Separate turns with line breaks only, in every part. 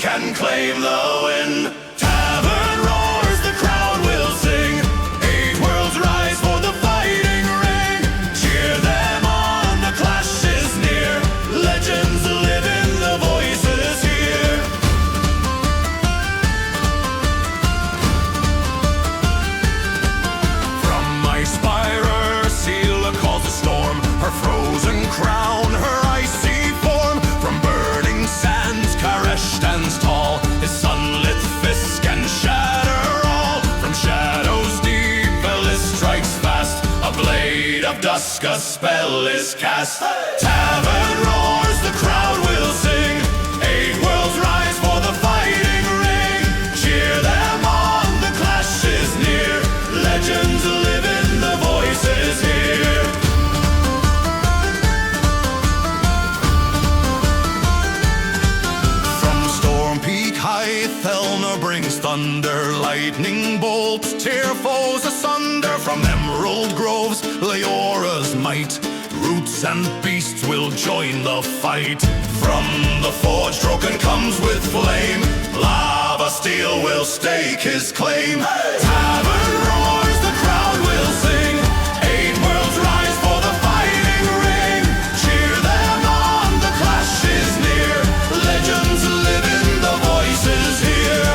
can claim the win. Tavern roars, the crowd will sing. 8 worlds rise for the fighting ring. Cheer them on, the clash is near. Legends live in the voices here. From my spire, Sela calls a storm. Her frozen crown, her icy form. From burning sands, Karesh stands tall. His sunlit fist can shatter all. From shadows deep, Belis strikes fast. A blade of dusk, a spell is cast. Tavern roars, the crowd will sing. 8 worlds rise for the fighting ring. Cheer them on, the clash is near. Legends live in the voices here. Ethernia brings thunder, lightning bolts tear foes asunder. From emerald groves, Leora's might, roots and beasts will join the fight. From the forge, Droken comes with flame. Lava steel will stake his claim. Tavern roars, the crowd will sing. 8 worlds rise for the fighting ring. Cheer them on, the clash is near. Legends live in the voices here.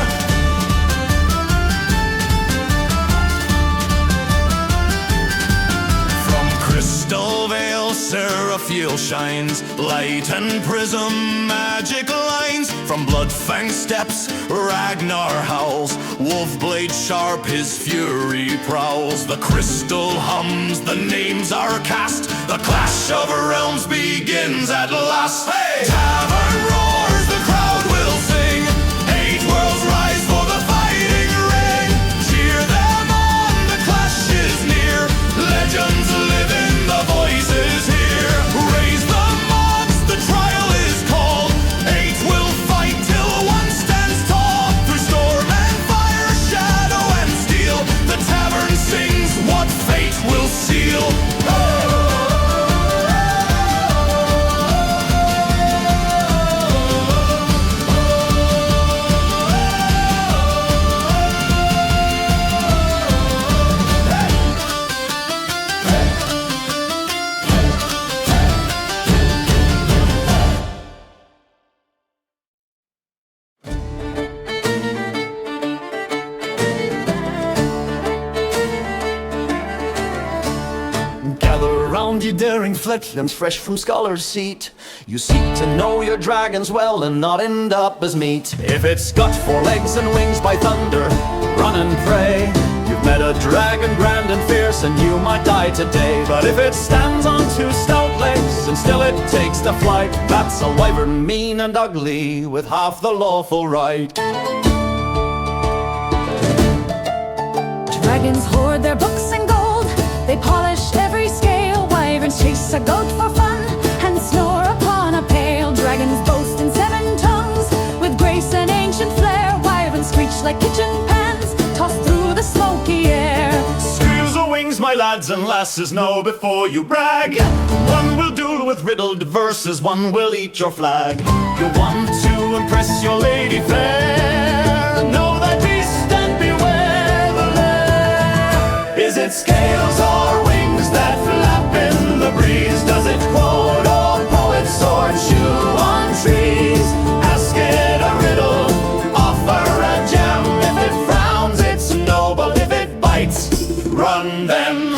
From Crystal Vale, Seraphiel shines. Light and prism, magic lines. From Bloodfang steps, Ragnar howls. Wolfblade sharp, his fury prowls. The crystal hums, the names are cast. The clash of realms begins at last. Hey! Tavern roars, the crowd will sing. 8 worlds rise for the fighting ring. Cheer them on, the clash is near. Legends live in the voices here. Raise the mobs, the trial is called. 8 will fight till one stands tall. Through storm and fire, shadow and steel, the tavern sings what fate will seal.
You daring fledglings fresh from scholar's seat, you seek to know your dragons well and not end up as meat. If it's got 4 legs and wings, by thunder, run and pray. You've met a dragon grand and fierce and you might die today. But if it stands on 2 stout legs and still it takes to flight, that's a wyvern mean and ugly with half the lawful right.
Dragons hoard their books and gold, they polish every scale. Wyverns chase a goat for fun and snore upon a pail. Dragons boast in 7 tongues with grace and ancient flair. Wyverns screech like kitchen pans tossed through the smoky air.
Screws of wings, my lads and lasses, know before you brag. One will duel with riddled verses, one will eat your flag. You want to impress your lady fair, know thy beast and beware the lair. Is it scales or wings that flap in the breeze? Does it quote old poets or chew on trees? Ask it a riddle, offer a gem. If it frowns, it's noble. If it bites, run them.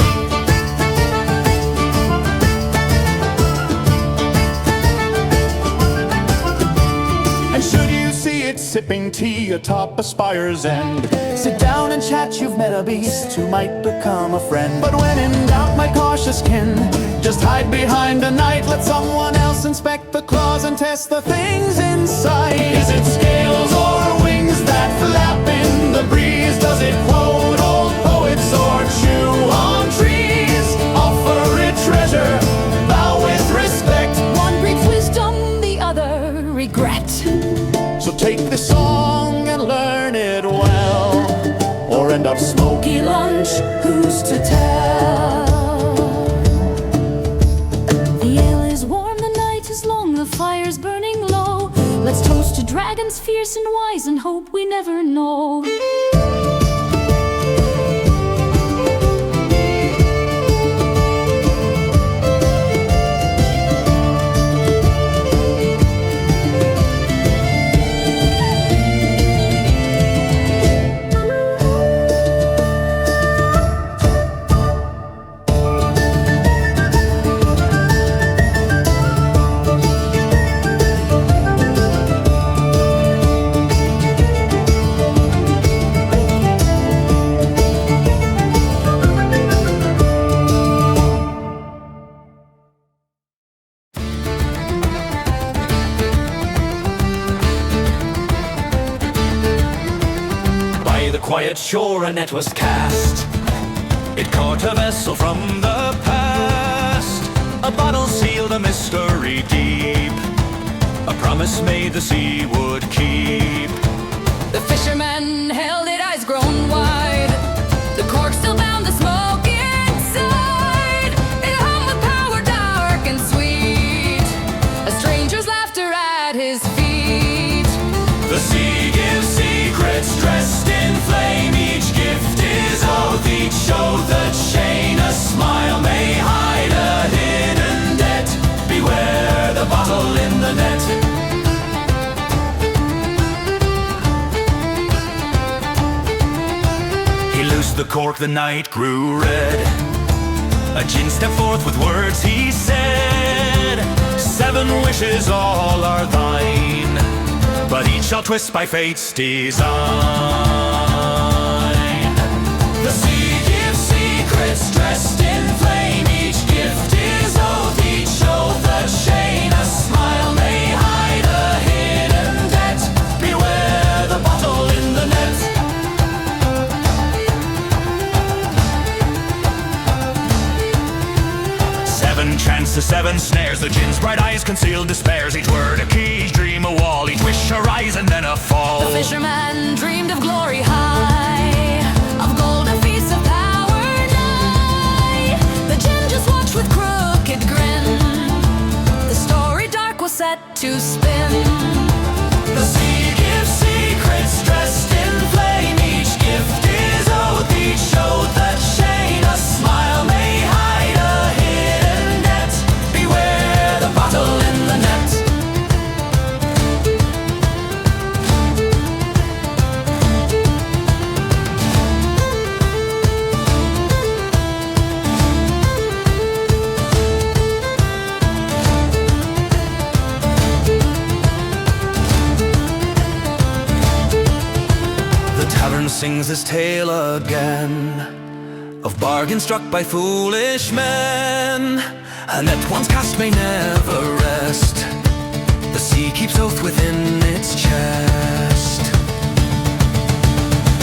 And should you see it sipping tea atop a spire's end, sit down and chat, you've met a beast who might become a friend. But when in doubt, my cautious kin, just hide behind a knight. Let someone else inspect the claws and test the things inside. Is it scales or wings that flap in the breeze? Does it quote old poets or chew on trees? Offer it treasure, bow with respect.
One breeds wisdom, the other regret.
So take this song and learn it well, or end up smoky lunch, who's to tell?
The ale is warm, the night is long, the fire's burning low. Let's toast to dragons dragons fierce and wise, and hope we never know.
Quiet shore a net was cast. It caught a vessel from the past. A bottle sealed a mystery deep. A promise made the sea would keep.
The fisherman held it, eyes grown wide. The cork still bound the smoke inside. It hung with power dark and sweet. A stranger's laughter at his feet.
The sea gives secrets dressed in flame. Each gift is oath, each oath a chain. A smile may hide a hidden debt. Beware the bottle in the net.
He loosed the cork, the night grew red. A djinn stepped forth with words he said. 7 wishes all are thine, but each shall twist by fate's design.
The sea gives secrets dressed in flame. Each gift is oath, each oath a chain. A smile may hide a hidden debt. Beware the bottle in the net.
Seven chances, 7 snares. The djinn's bright eyes concealed despairs. Each word a key, each dream a wall. Each wish a rise and then a fall.
The fisherman dreamed of glory high, of gold, a feast of power nigh. The djinn just watched with crooked grin. The story dark was set to spin.
The sea gives secrets dressed in flame. Each gift is oath, each oath a chain. A smile may hide a hidden debt. Beware the bottle in the net.
Sings his tale again of bargains struck by foolish men, and that once cast may never rest. The sea keeps oath within its chest.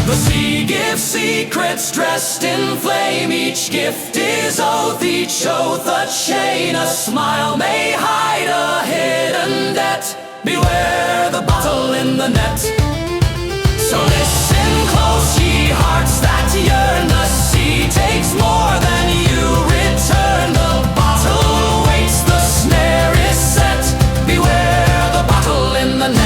The sea gives secrets dressed in flame. Each gift is oath, each oath a chain. A smile may hide a hidden debt. Beware the bottle in the net. So listen close, ye hearts that yearn. The sea takes more than you return. The bottle waits, the snare is set. Beware the bottle in the net.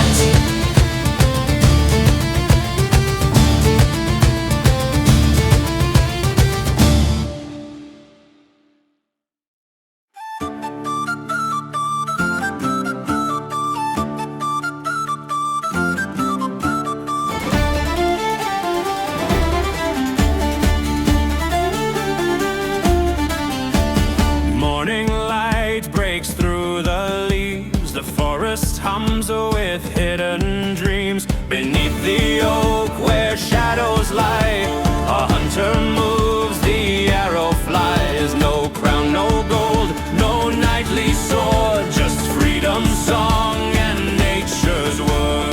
Hums with hidden dreams beneath the oak where shadows lie. A hunter moves, the arrow flies. No crown, no gold, no knightly sword, just freedom's song and nature's word.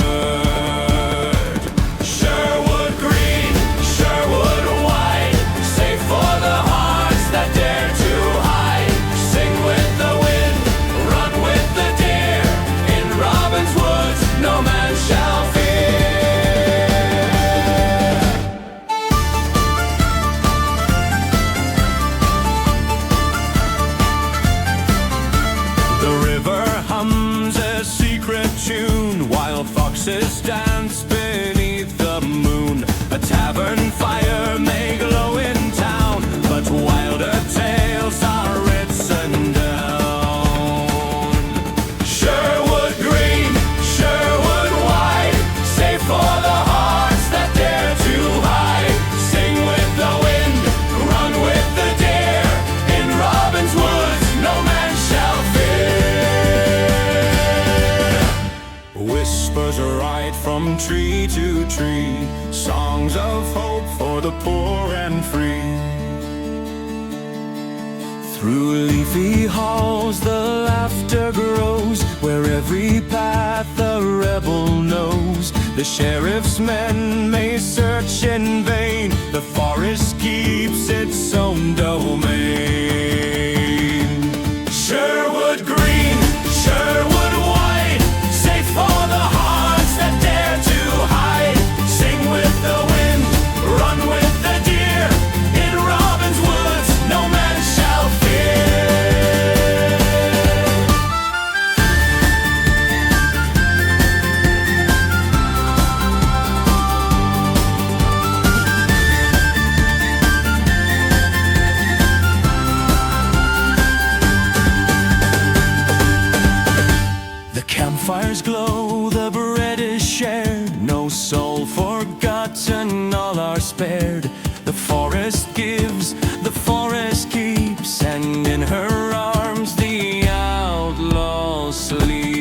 Sherwood green, Sherwood wide, safe for the hearts that dare to hide. Sing with the wind, run with the deer. Robin's woods, no man shall fear.
apprentice dance beneath the moon. A tavern fire may glow in town, but wilder tales are written down. Sherwood green, Sherwood wide, safe for the hearts that dare to hide. Sing with the wind, run with the deer. In Robin's woods, no man shall fear. Whispers ride from tree to tree, songs of hope for the poor and free. Through leafy halls the laughter grows, where every path a rebel knows. The sheriff's men may search in vain, the forest keeps its own domain. Sherwood green, Sherwood wide, safe for the hearts that dare to hide. Sing with the wind, run with the deer. In Robin's woods, no man shall fear. The campfires glow, the bread is shared, no soul forgotten, all are spared. The forest gives, the forest keeps, and in her arms the outlaw sleeps.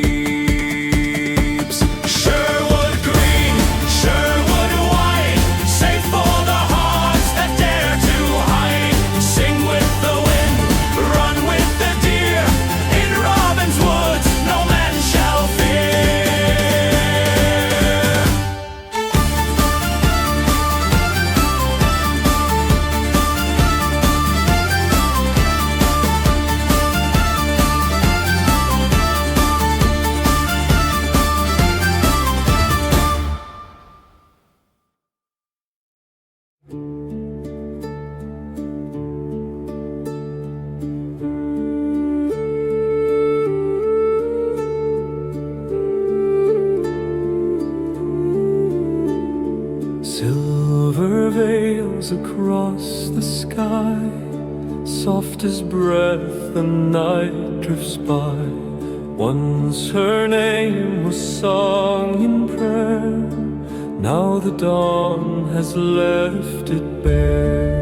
Sherwood green, Sherwood wide, safe for the hearts that dare to hide. Sing with the wind, run with the deer. In Robin's woods, no man shall fear.
Silver veils across the sky, soft as breath the night drifts by. Once her name was sung in prayer, now the dawn has left it bare.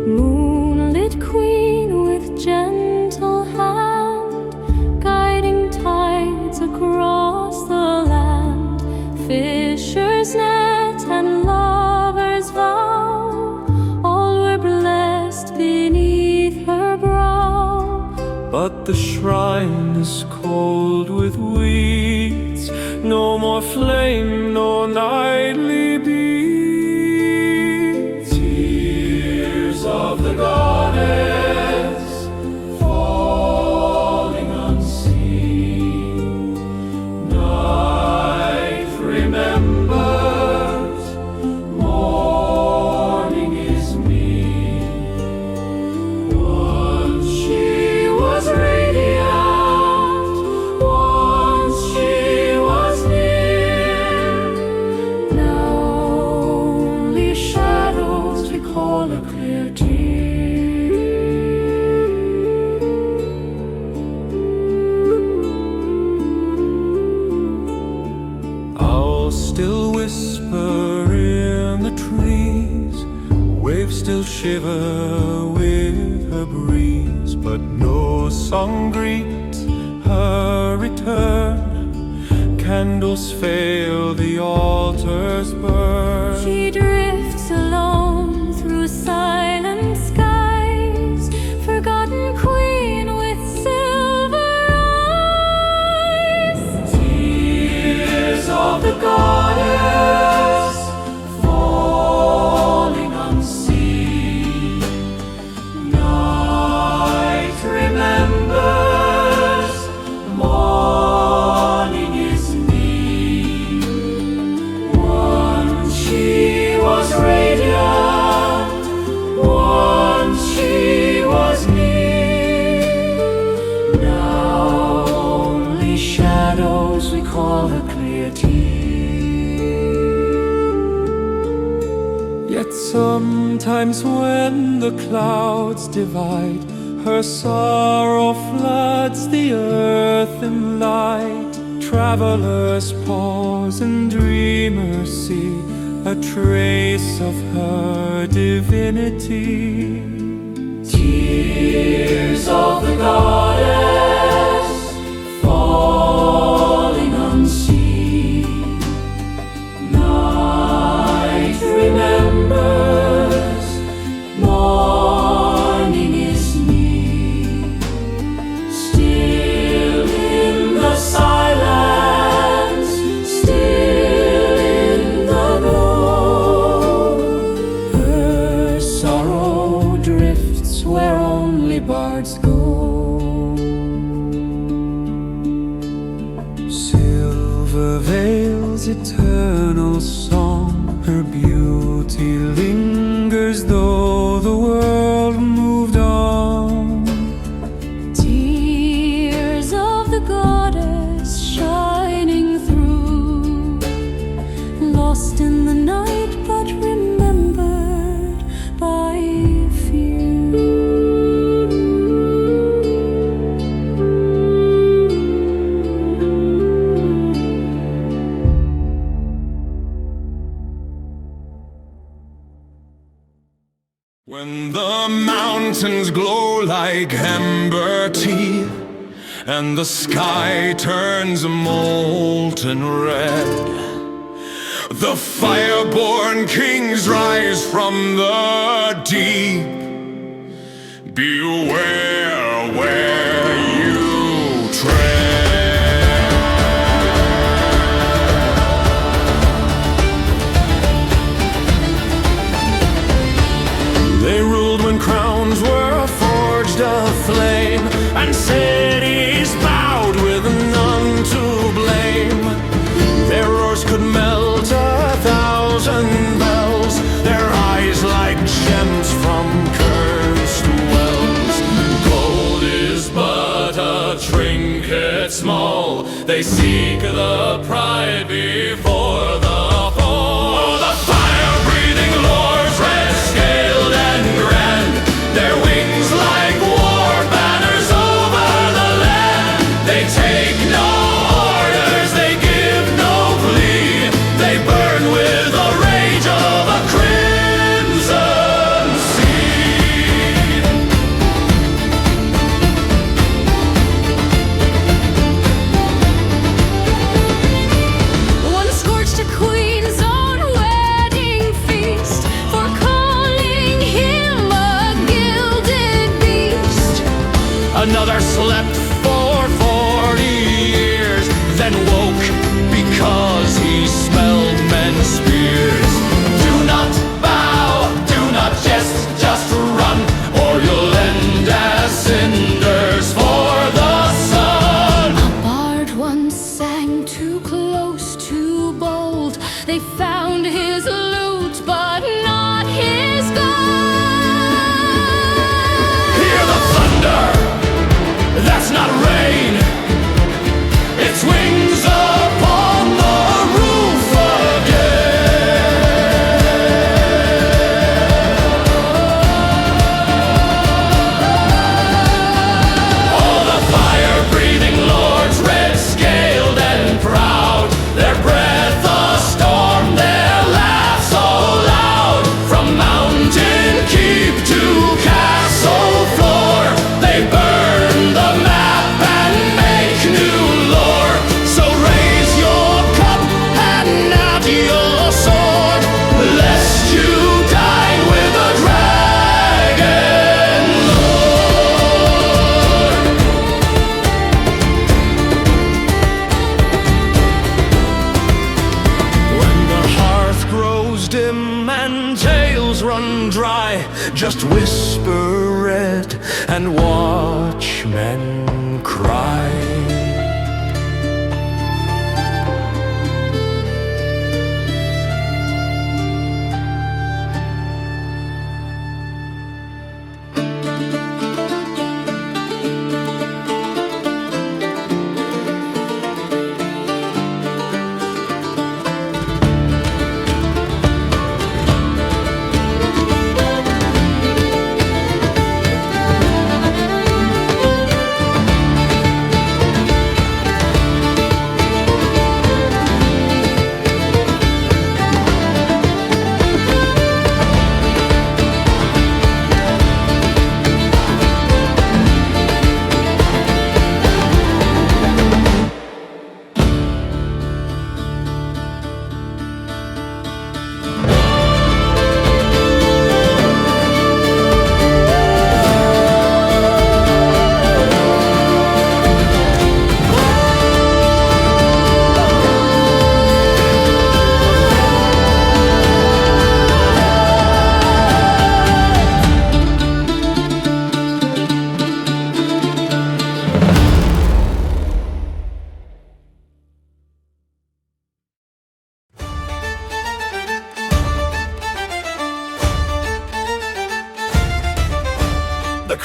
Moonlit queen with gentle hand, guiding tides across the land. Fisher's net and lover's vow, all were blessed beneath her brow.
But the shrine is cold with weeds, no more flame, no nightly beads. Tears of the goddess falling unseen. Night remembers, morning is me. Once she was radiant, once she was near. Now only shadows recall a clear tear. I'll still whisper in the trees, waves still shiver with her breeze, but no song greets her return. Candles fail, the altars burn.
She drifts alone through silent skies, forgotten queen with silver eyes.
Tears of the goddess falling unseen. Night remembers, morning is me. Once she was radiant, call her Cleotine. Yet sometimes when the clouds divide, her sorrow floods the earth in light. Travelers pause and dreamers see a trace of her divinity. Tears of the goddess falling unseen. Night remembers, morning is near. Still in the silence, still in the glow, her sorrow drifts where only bards go. Silver veils eternal song, her beauty lingers though the world moved on.
Tears of the goddess shining through, lost in the night but remembered by few.
When the mountains glow like amber tea, and the sky turns molten red, the fire-born kings rise from the deep. Beware where you tread.
They ruled when crowns were forged of flame, and cities bowed with none to blame. Their roars could melt 1,000 bells, their eyes like gems from cursed wells. Gold is but a trinket small, they seek the pride before the fall. The fire-breathing lords, red-scaled and grand, their wings like war banners over the land. They take no orders, they give no plea, they burn with the rage of a crimson sea.
One scorched a queen's own wedding feast for calling him a gilded beast.
Another slept for 40 years, then woke because he smelled men's spears. Do not bow, do not jest, just run, or you'll end as cinders for the sun.
A bard once sang too close, too bold. They found his lute, but not his gold.
Hear the thunder, that's not rain, it's wings upon the roof again. All the fire-breathing lords, red-scaled and proud, their breath a storm, their laugh so loud. From mountain keep to castle floor, they burn the map and make new lore. So raise your cup and not your sword, lest you dine with a dragon lord. When the hearth grows dim and tales run dry, just whisper red and watch men cry.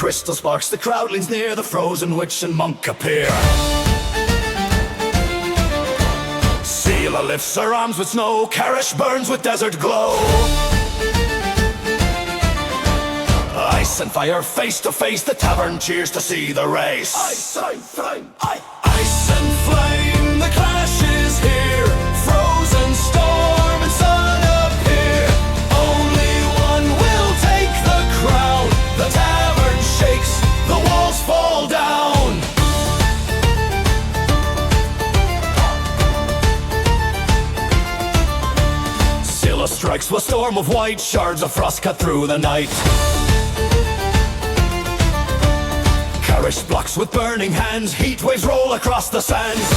crystal sparks, the crowd leans near, the frozen witch and monk appear. Sela lifts her arms with snow, Karish burns with desert glow. Ice and fire face to face, the tavern cheers to see the race. Ice and flame, ice and flame, the clash is here. Frozen storm and sun appear. Only one will take the crown. The tavern shakes, the walls fall down. Scylla strikes with storm of white, shards of frost cut through the night. Karish blocks with burning hands, heat waves roll across the sands.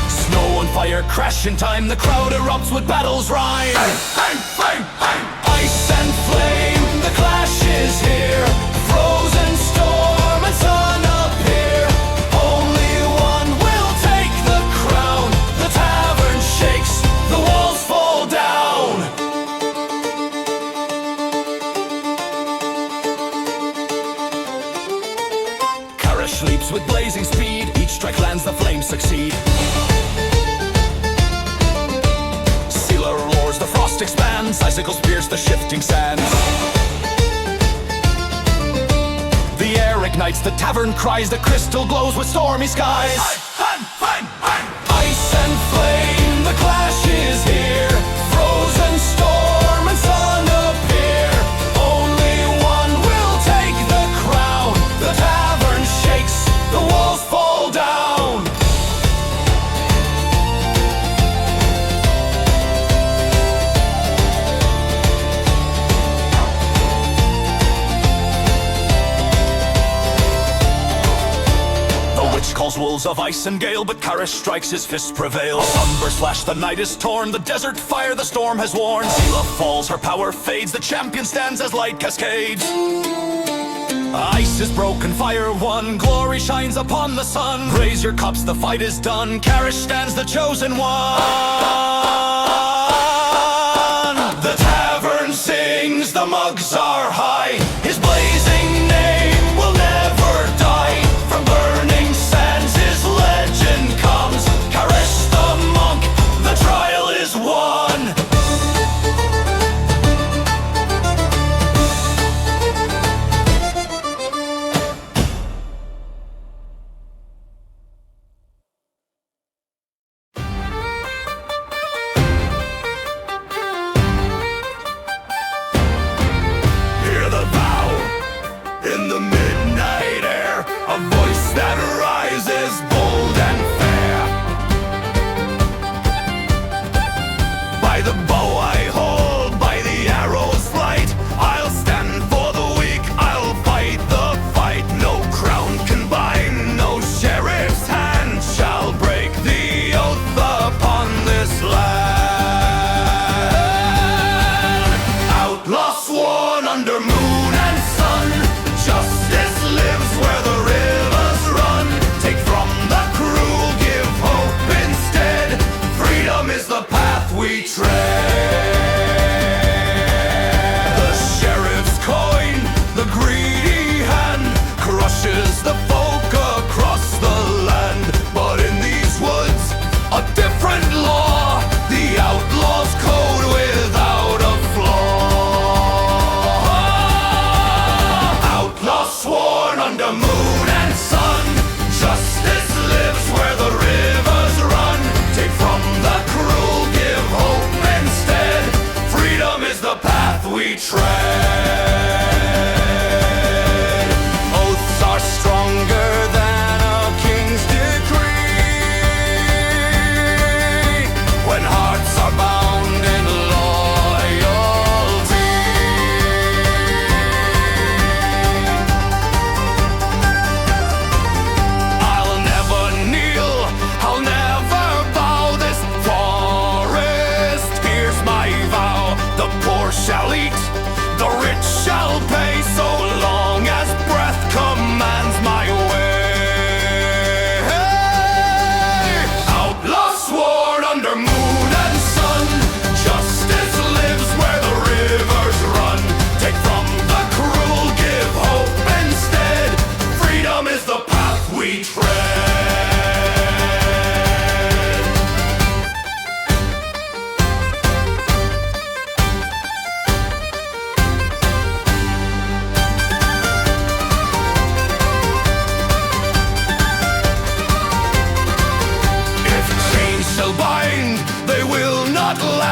Snow and fire crash in time, the crowd erupts with battle's rhyme. Ice and flame, the clash is here. Frozen storm and sun appear. Only one will take the crown. The tavern shakes, the walls fall down. Karish leaps with blazing speed, each strike lands, the flames succeed. Sela roars, the frost expands, icicles pierce the shifting sands. The air ignites, the tavern cries, the crystal glows with stormy skies. Ice and flame, the clash is here. Frozen storm and sun appear. Only one will take the crown. The tavern shakes, the walls fall down. The witch calls wolves of ice and gale, but Karish strikes, his fist prevails. Sunburst flash, the night is torn, the desert fire the storm has worn. Sela falls, her power fades, the champion stands as light cascades. Ice is broken, fire won, glory shines upon the sun. Raise your cups, the fight is done, Karish stands the chosen one. The tavern sings, the mugs are high, his blazing name will never die. From burning sands his legend comes, Karish the monk, the trial is won.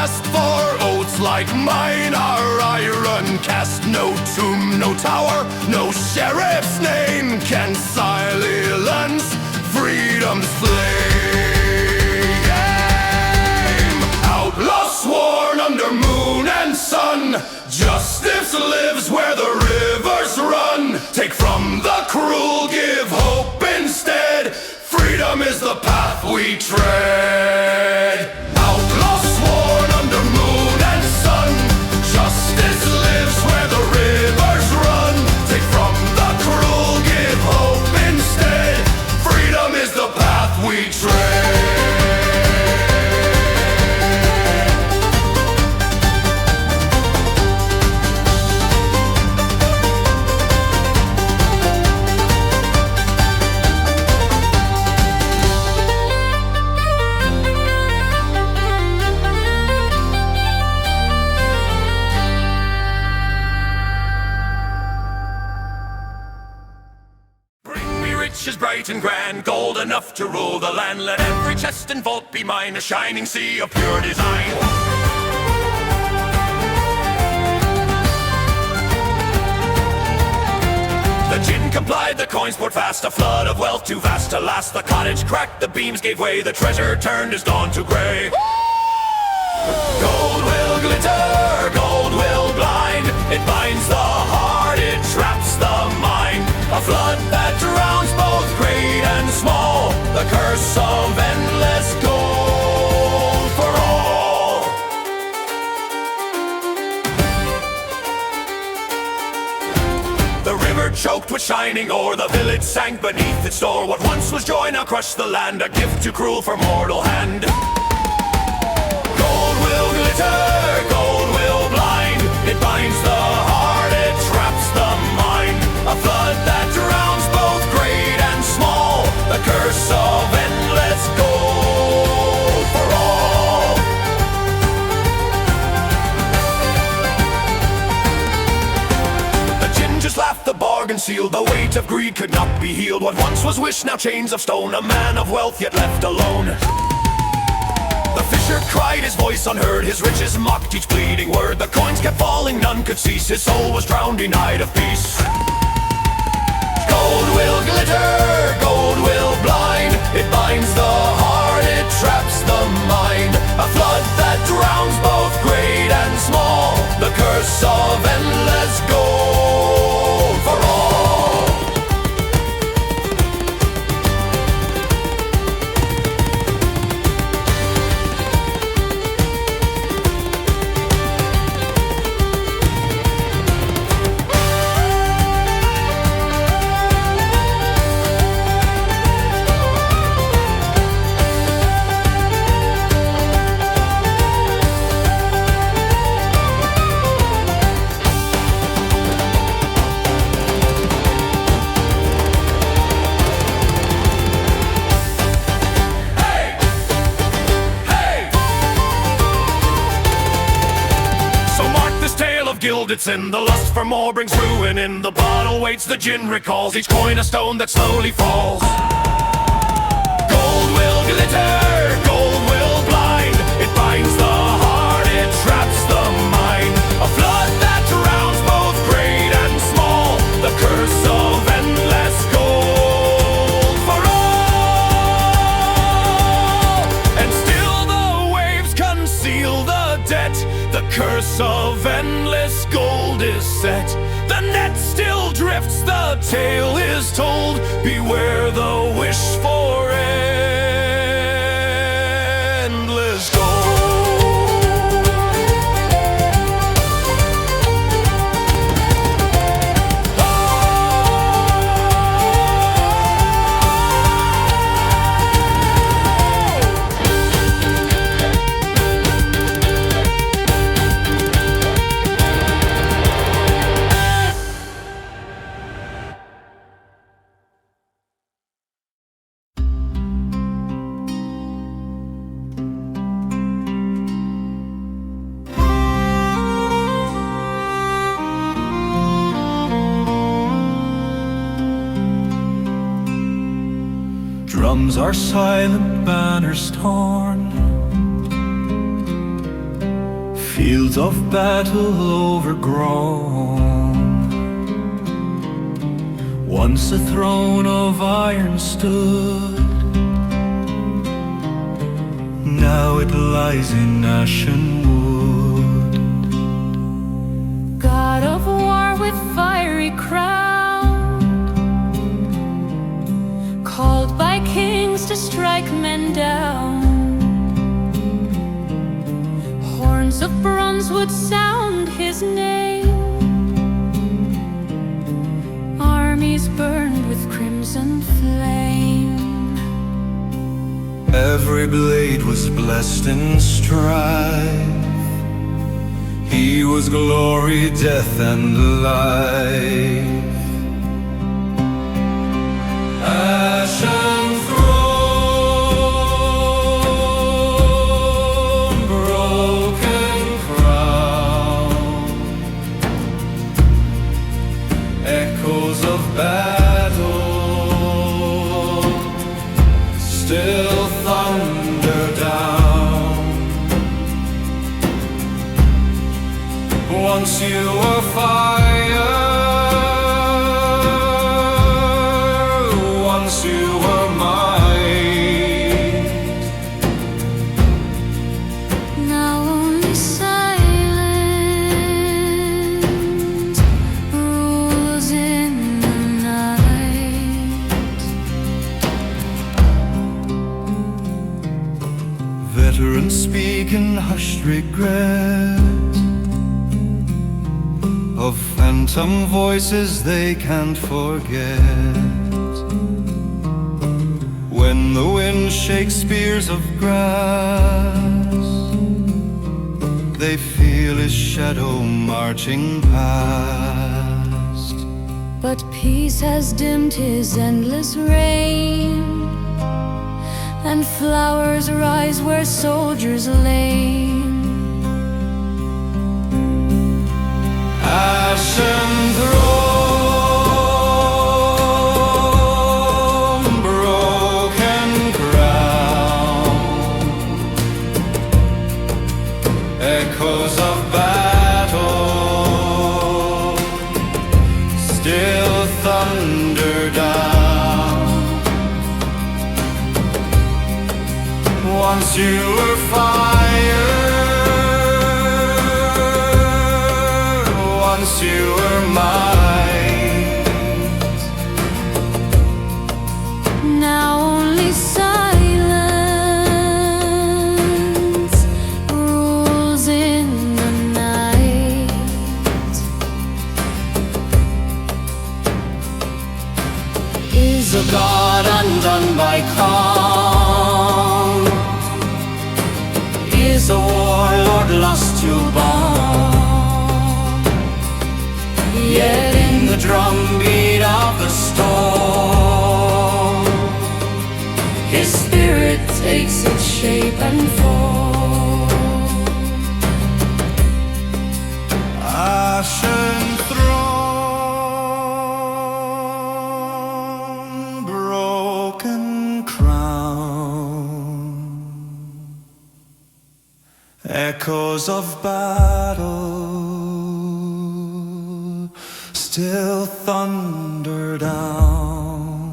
cast for oaths like mine are iron cast. No tomb, no tower, no sheriff's name can silence freedom's flame. Outlaw sworn under moon and sun, justice lives where the rivers run. Take from the cruel, give hope instead. Freedom is the path we tread. Outlaw sworn under moon and sun, justice lives where the rivers run. Take from the cruel, give hope instead. Freedom is the path we tread. Riches bright and grand, gold enough to rule the land. Let every chest and vault be mine, a shining sea of pure design. The gin complied, the coins poured fast, a flood of wealth too vast to last. The cottage cracked, the beams gave way, the treasure turned his dawn to grey. Gold will glitter, gold will blind. It binds the heart, it traps the mind. A flood that drowns both great and small. The curse of endless gold for all. The river choked with shining ore, the village sank beneath its store. What once was joy now crushed the land, a gift too cruel for mortal hand. Gold will glitter, gold will blind. It binds the heart, it traps the mind. A flood that drowns both great and small. The curse of endless gold for all. The gin just laughed, the bargain sealed. The weight of greed could not be healed. What once was wish, now chains of stone. A man of wealth yet left alone. The fisher cried, his voice unheard. His riches mocked each bleeding word. The coins kept falling, none could cease. His soul was drowned, denied of peace. Gold will glitter, gold will blind. It binds the heart, it traps the mind. A flood that drowns both great and small. The curse of endless gold for all. Gilded sin, the lust for more brings ruin in. The bottle waits, the gin recalls, each coin a stone that slowly falls. Gold will glitter, gold will blind. It binds the heart, it traps the mind. A flood that drowns both great and small. The curse of endless gold for all. And still the waves conceal the debt. The curse of endless gold is set. The net still drifts, the tale is told. Beware the wish for endless gold.
Drums are silent, banners torn. fields of battle overgrown. Once a throne of iron stood, now it lies in ashen wood.
God of war with fiery crown, called by kings to strike men down. Horns of bronze would sound his name. Armies burned with crimson flame.
Every blade was blessed in strife. He was glory, death, and life. Ashen throne, broken crown, echoes of battle still thunder down. Once you were fire, once you were might.
Now only silence rules in the night.
Veterans speak in hushed regret of phantom voices they can't forget. When the wind shakes spears of grass, they feel his shadow marching past.
But peace has dimmed his endless reign, and flowers rise where soldiers lay.
Ashen throne, broken crown, echoes of battle still thunder down. Once you were fire, once you were might.
Now only silence rules in the night. Is a god undone by calm? Is a warlord lost to bomb? Yet in the drumbeat of the storm, his spirit takes its shape and form.
Ashen throne, broken crown, echoes of battle still thunder down.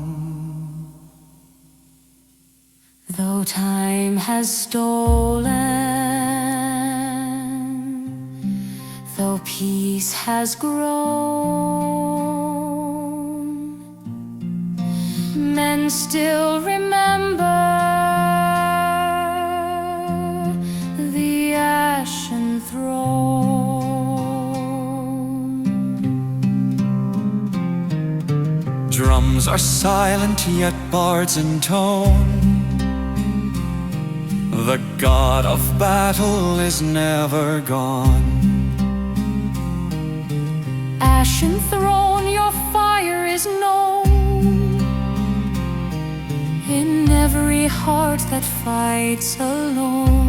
Though time has stolen, though peace has grown, men still remember the Ashen Throne.
Drums are silent, yet bards intone. The god of battle is never gone.
Ashen Throne, your fire is known in every heart that fights alone.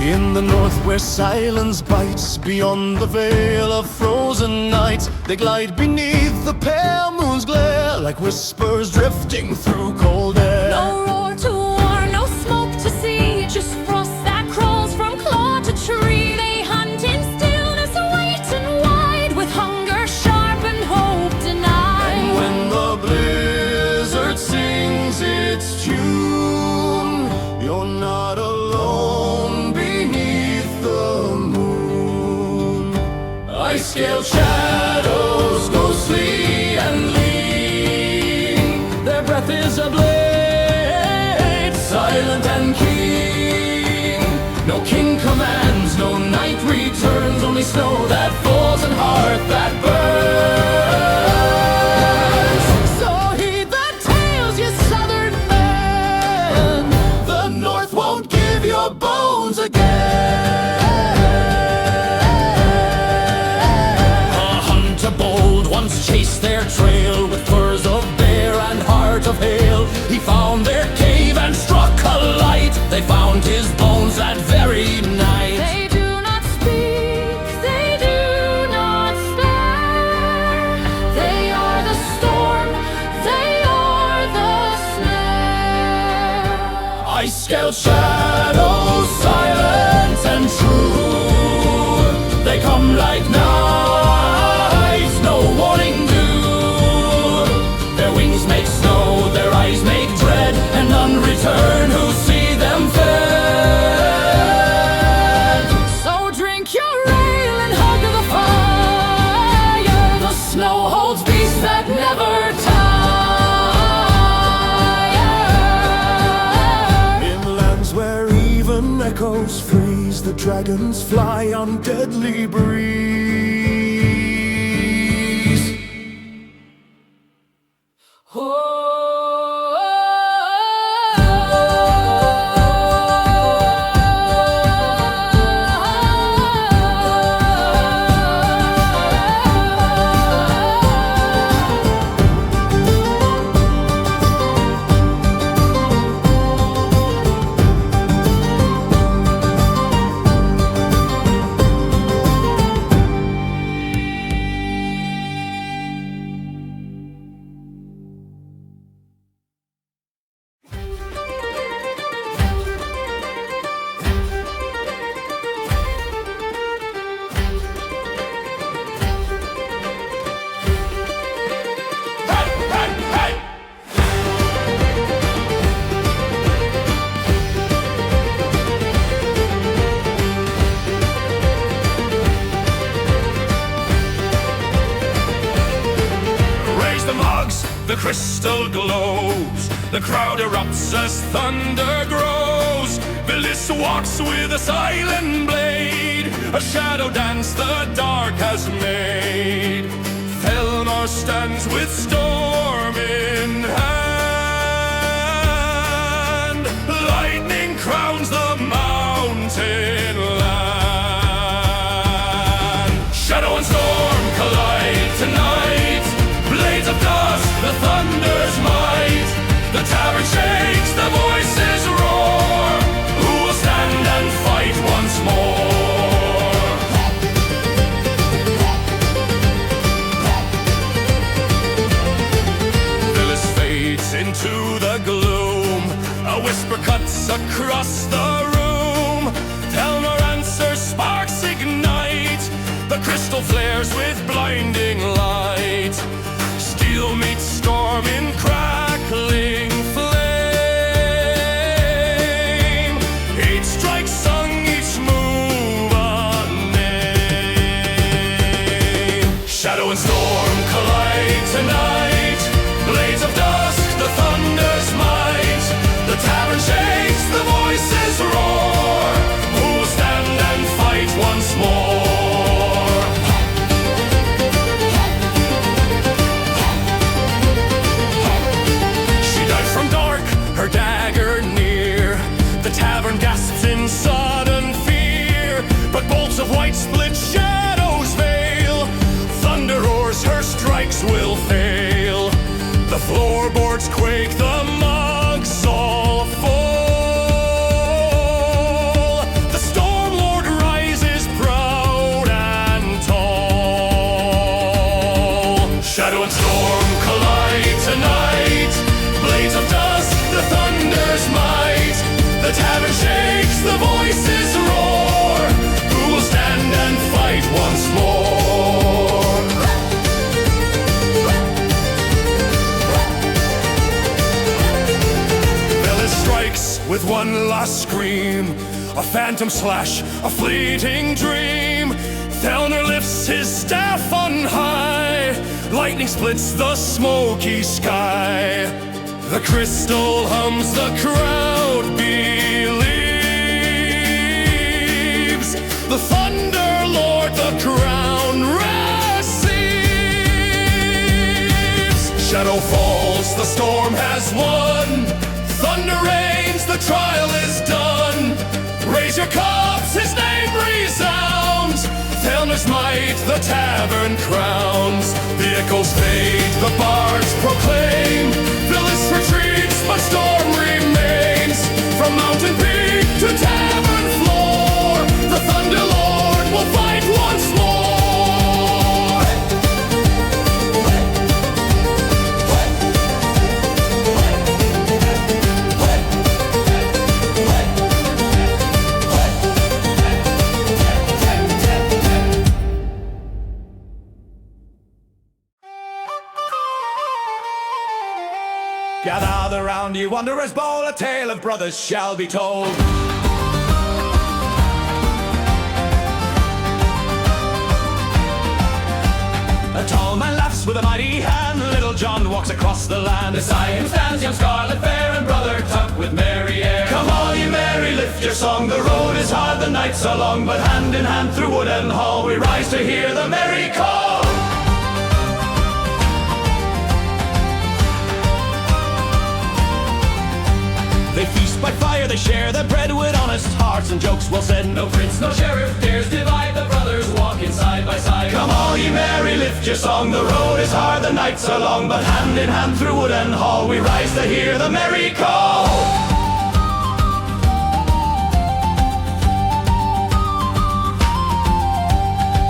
In the north where silence bites, beyond the veil of frozen nights, they glide beneath the pale moon's glare, like whispers drifting through cold air.
No roar to warn, no smoke to see, just frost that crawls from claw to tree. They hunt in stillness, wait and wide, with hunger sharp and hope denied.
And when the blizzard sings its tune, you're not alone beneath the moon. Ice-scaled shadows, ghostly and lean, their breath is a blade, silent and keen. No king commands, no night returns, only snow that falls and heart that burns. So heed the tales, you southern men, the north won't give your bones again. A hunter bold once chased their trail, with furs of bear and heart of hail. He found their cave and struck a light, they found his bones that very night.
They do not speak, they do not spare. They are the storm, they are the snare.
Ice-scaled shadows, silent and true, they come like night, no warning due. Their wings make snow, their eyes make dread, and none return who see them fed.
So drink your ale and hug the fire. The snow holds peace that never tire.
In lands where even echoes freeze, the dragons fly on deadly breeze.
The crystal glows, the crowd erupts as thunder grows. Villis walks with a silent blade, a shadow dance the dark has made. Felnor stands with storm in hand, lightning crowns the mountain land. Shadow and storm collide tonight, blades of dust, the thunder's might. The tavern shakes, the voices roar. Who will stand and fight once more? Phyllis fades into the gloom, a whisper cuts across the room. Telnor answers, sparks ignite, the crystal flares with blinding light. Steel meets storm in crackling flame. Each strike sung, each move a name. Shadow and storm collide tonight, blades of dusk, the thunder's might. The tavern shakes, the voices roar. Who will stand and fight once more? with one last scream, a phantom slash, a fleeting dream. Thelner lifts his staff on high, lightning splits the smoky sky. The crystal hums, the crowd believes. The Thunder Lord the crown receives. Shadow falls, the storm has won. Thunder reigns, the trial is done. Raise your cups, his name resounds. Thelner's might the tavern crowns. The echoes fade, the bards proclaim. Phyllis retreats, but storm remains. From mountain peak to tavern floor, the Thunder Lord will fight once more.
Gather round, ye wanderers bold, a tale of brothers shall be told. A tall man laughs with a mighty hand, Little John walks across the land. Beside him stands young Scarlet Fair and brother Tuck with merry air. Come all ye merry, lift your song, the road is hard, the nights are long, but hand in hand through wood and hall we rise to hear the merry call. They feast by fire, they share their bread with honest hearts and jokes well said. No prince, no sheriff dares divide the brothers walking side by side. Come all ye merry, lift your song, the road is hard, the nights are long, but hand in hand through wood and hall we rise to hear the merry call.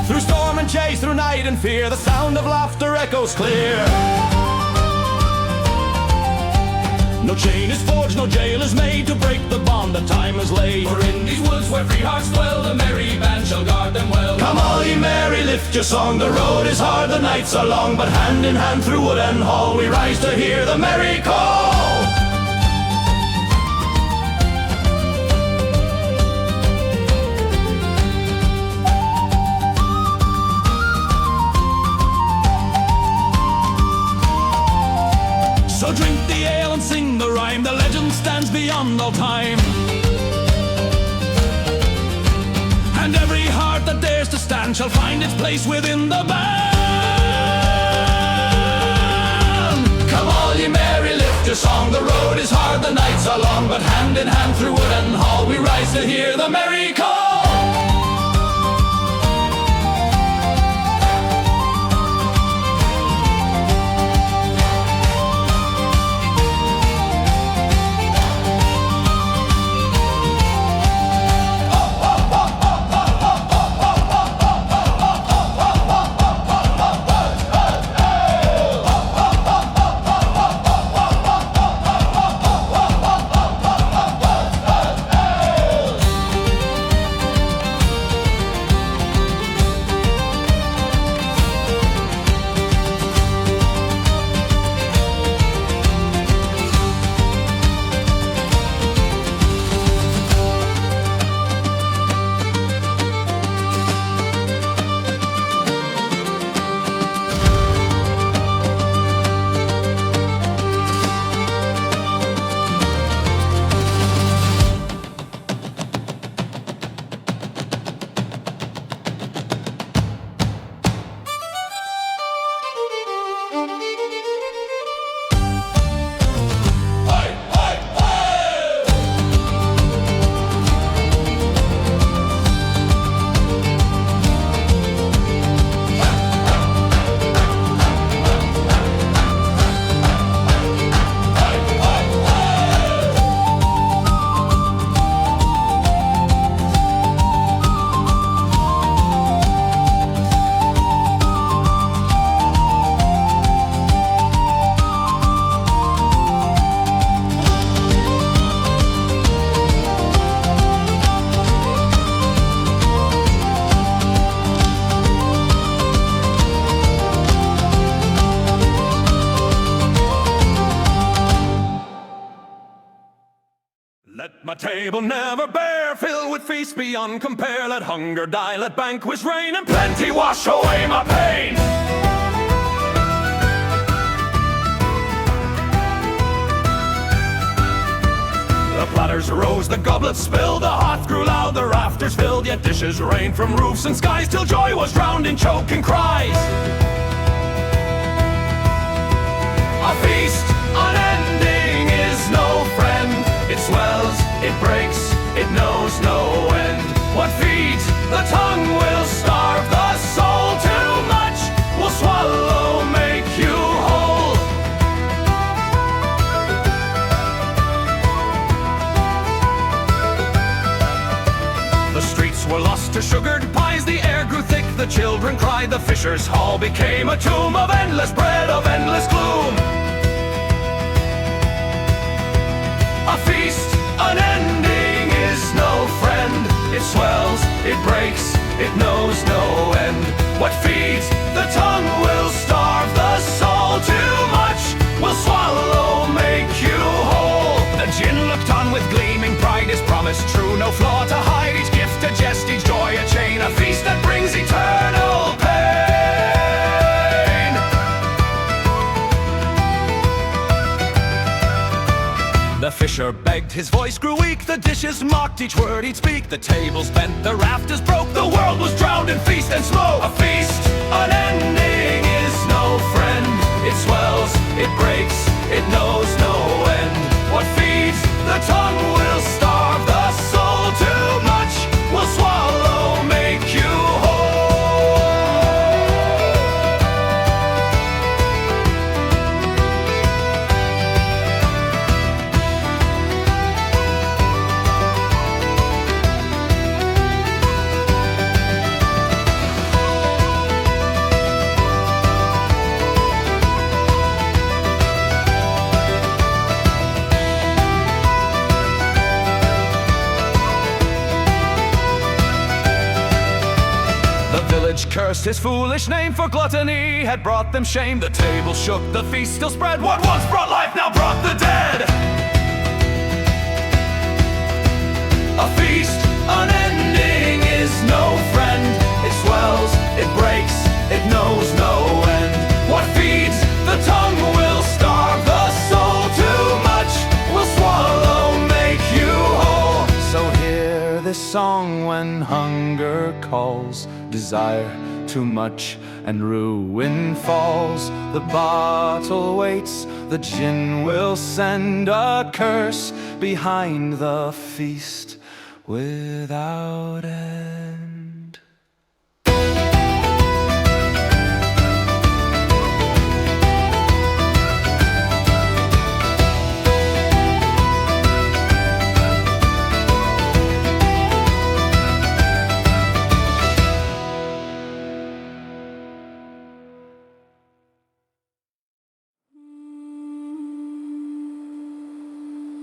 Through storm and chase, through night and fear, the sound of laughter echoes clear. No chain is forged, no jail is made to break the bond that time has laid. For in these woods where free hearts dwell, the merry band shall guard them well. Come all ye merry, lift your song, the road is hard, the nights are long, but hand in hand through wood and hall we rise to hear the merry call. So drink the ale and sing the rhyme, the legend stands beyond all time. And every heart that dares to stand shall find its place within the band. Come all ye merry, lift your song, the road is hard, the nights are long, but hand in hand through wood and hall we rise to hear the merry call.
Let my table never bear, fill with feast beyond compare. Let hunger die, let banquets reign, and plenty wash away my pain. The platters rose, the goblets spilled, the hearth grew loud, the rafters filled, yet dishes rained from roofs and skies, till joy was drowned in choking cries. A feast unending is no friend. It swells, it breaks, it knows no end. What feeds the tongue will starve the soul. Too much will swallow, make you whole. The streets were lost to sugared pies, the air grew thick, the children cried, the fishers' hall became a tomb of endless bread, of endless gloom. A feast unending is no friend. It swells, it breaks, it knows no end. What feeds the tongue will starve the soul. Too much will swallow, make you whole. The gin looked on with gleaming pride, his promise true, no flaw to hide. Each gift a jest, each joy a chain, a feast that brings eternal pain. The fisher begged, his voice grew weak, the dishes mocked each word he'd speak. The tables bent, the rafters broke, the world was drowned in feast and smoke. A feast unending is no friend. It swells, it breaks, it knows no end. What feeds the tongue will starve the soul. Too much will swallow, make you whole. Cursed his foolish name, for gluttony had brought them shame. The table shook, the feast still spread. What once brought life now brought the dead. A feast unending is no friend. It swells, it breaks, it knows no end. What feeds the tongue will starve the soul. Too much will swallow, make you whole. So hear this song when hunger calls. Desire too much and ruin falls. The bottle waits, the gin will send a curse behind the feast without end.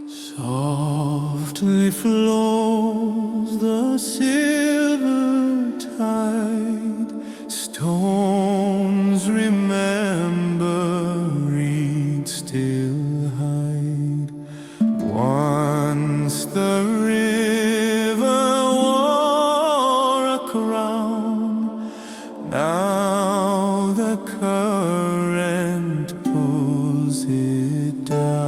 Softly flows the silver tide, stones remember, reeds still hide. Once the river wore a crown, now the current pulls it down.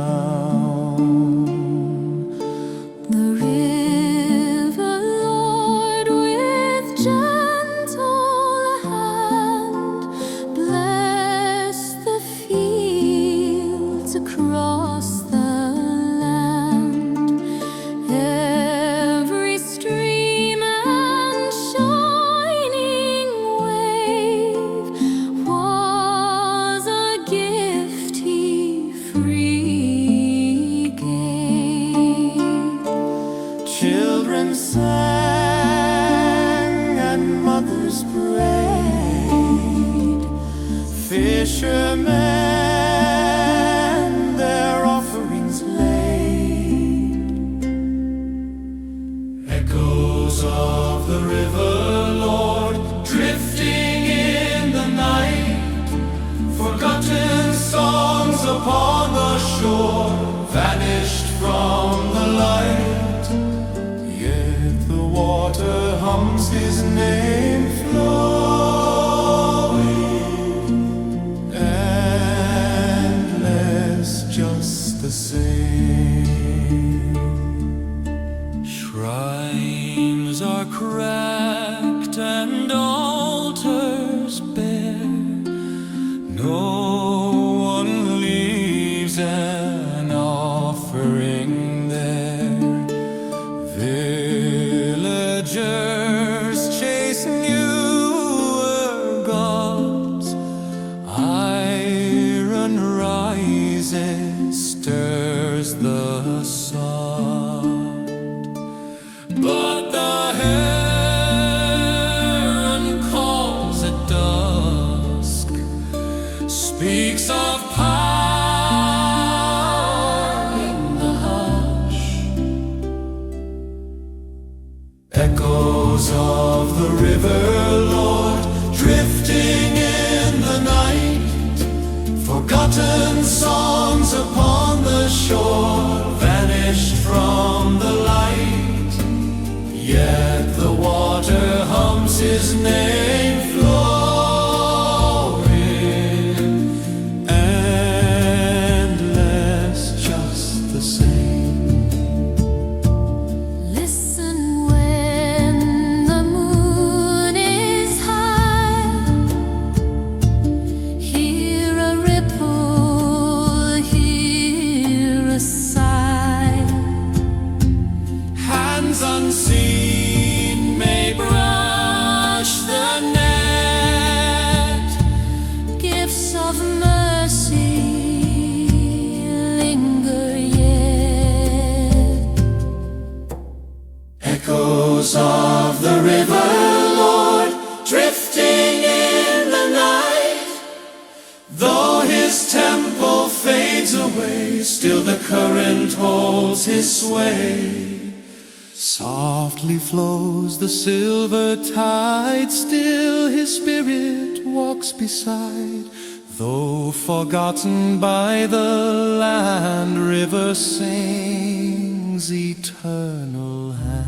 Children sang and mothers prayed. Fishermen their offerings laid. Echoes of the river, Lord, drifting in the night. Forgotten songs upon the shore, vanished from the light.
his name flowing, endless just the same.
Shrines are cracked and altars bare. No one leaves an offering there. Villagers chase newer gods. Iron rises, stirs the sod. But the heron calls at dusk, speaks of power in the hush.
Echoes of the river, Lord, drifting in the night. Forgotten songs upon the shore, vanished from the light. Yet the water hums his name flowing, endless just the same.
Listen when the moon is high. Hear a ripple, hear a sigh.
Hands unseen may brush the net.
Gifts of mercy linger yet.
Echoes of the river, Lord, drifting in the night. Though his temple fades away, still the current holds his sway. Softly flows the silver tide, still his spirit walks beside. Though forgotten by the land, river sings eternal hand.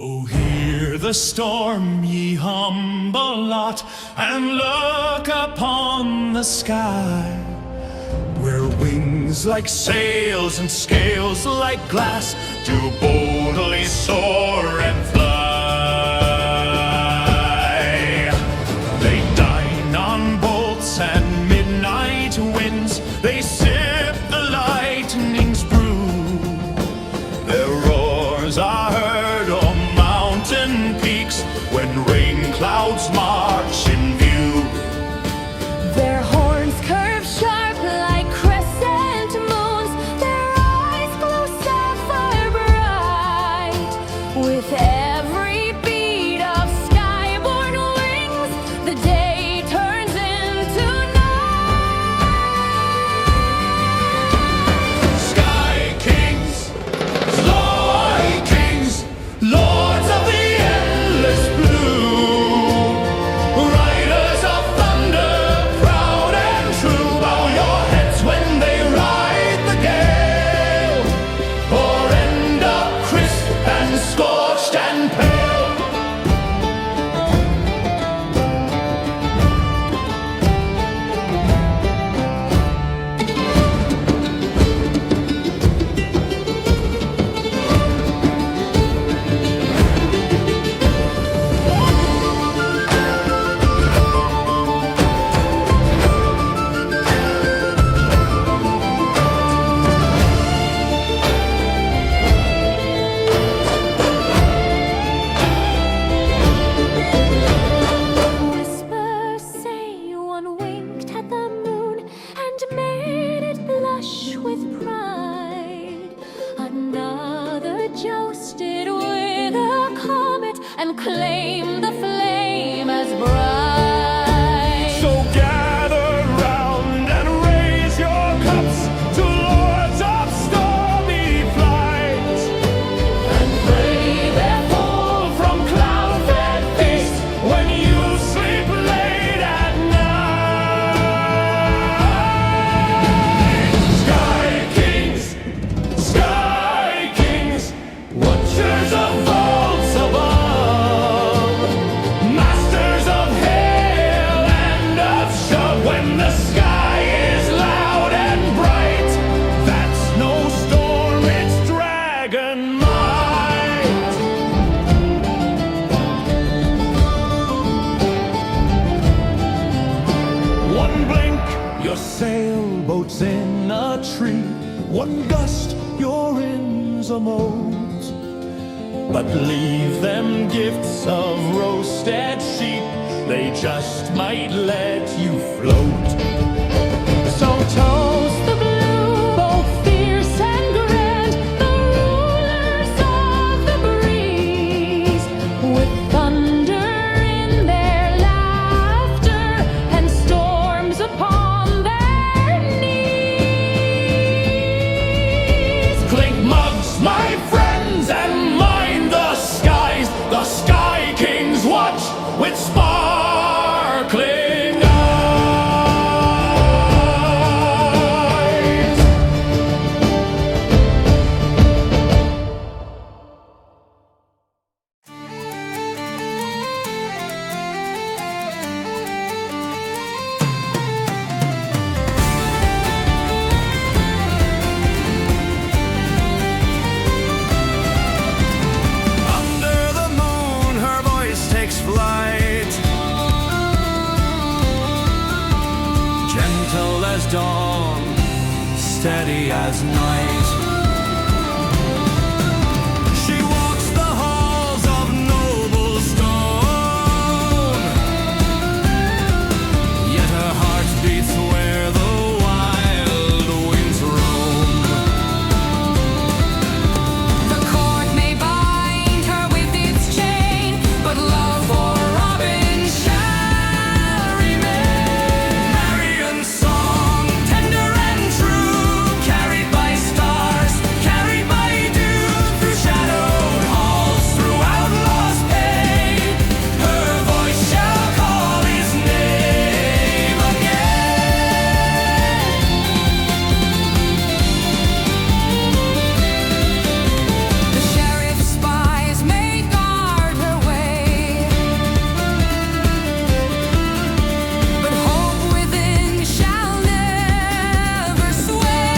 Oh, hear the storm, ye humble lot, and look upon the sky, where wings like sails and scales like glass do boldly soar and fly. They dine on bolts and midnight winds, they sip the lightning's brew. Their roars are heard o'er mountain peaks when rain clouds march in view.
Their horns curve sharp like crescent moons. Their eyes glow sapphire bright. With every
free. One gust, you're in the moat. But leave them gifts of roasted sheep, they just might let you float. So toast the blue, both fierce and grand, the rulers of the breeze, with thunder in their laughter and storms upon their knees. Clink mugs, my friends, and mind the skies. The Sky Kings watch with sparkling eyes. Under the moon, her voice takes flight, gentle as dawn, steady as night. She walks the halls of noble stone, yet her heart beats where the wild winds roam.
The court may bind her with its chain, but love for Robin shall remain.
Marian's song, tender and true, carried by stars, carried by dew, through shadowed halls, through Outlaw's pain. Her voice shall call his name again.
The sheriff's spies may guard her way, but hope within shall never sway.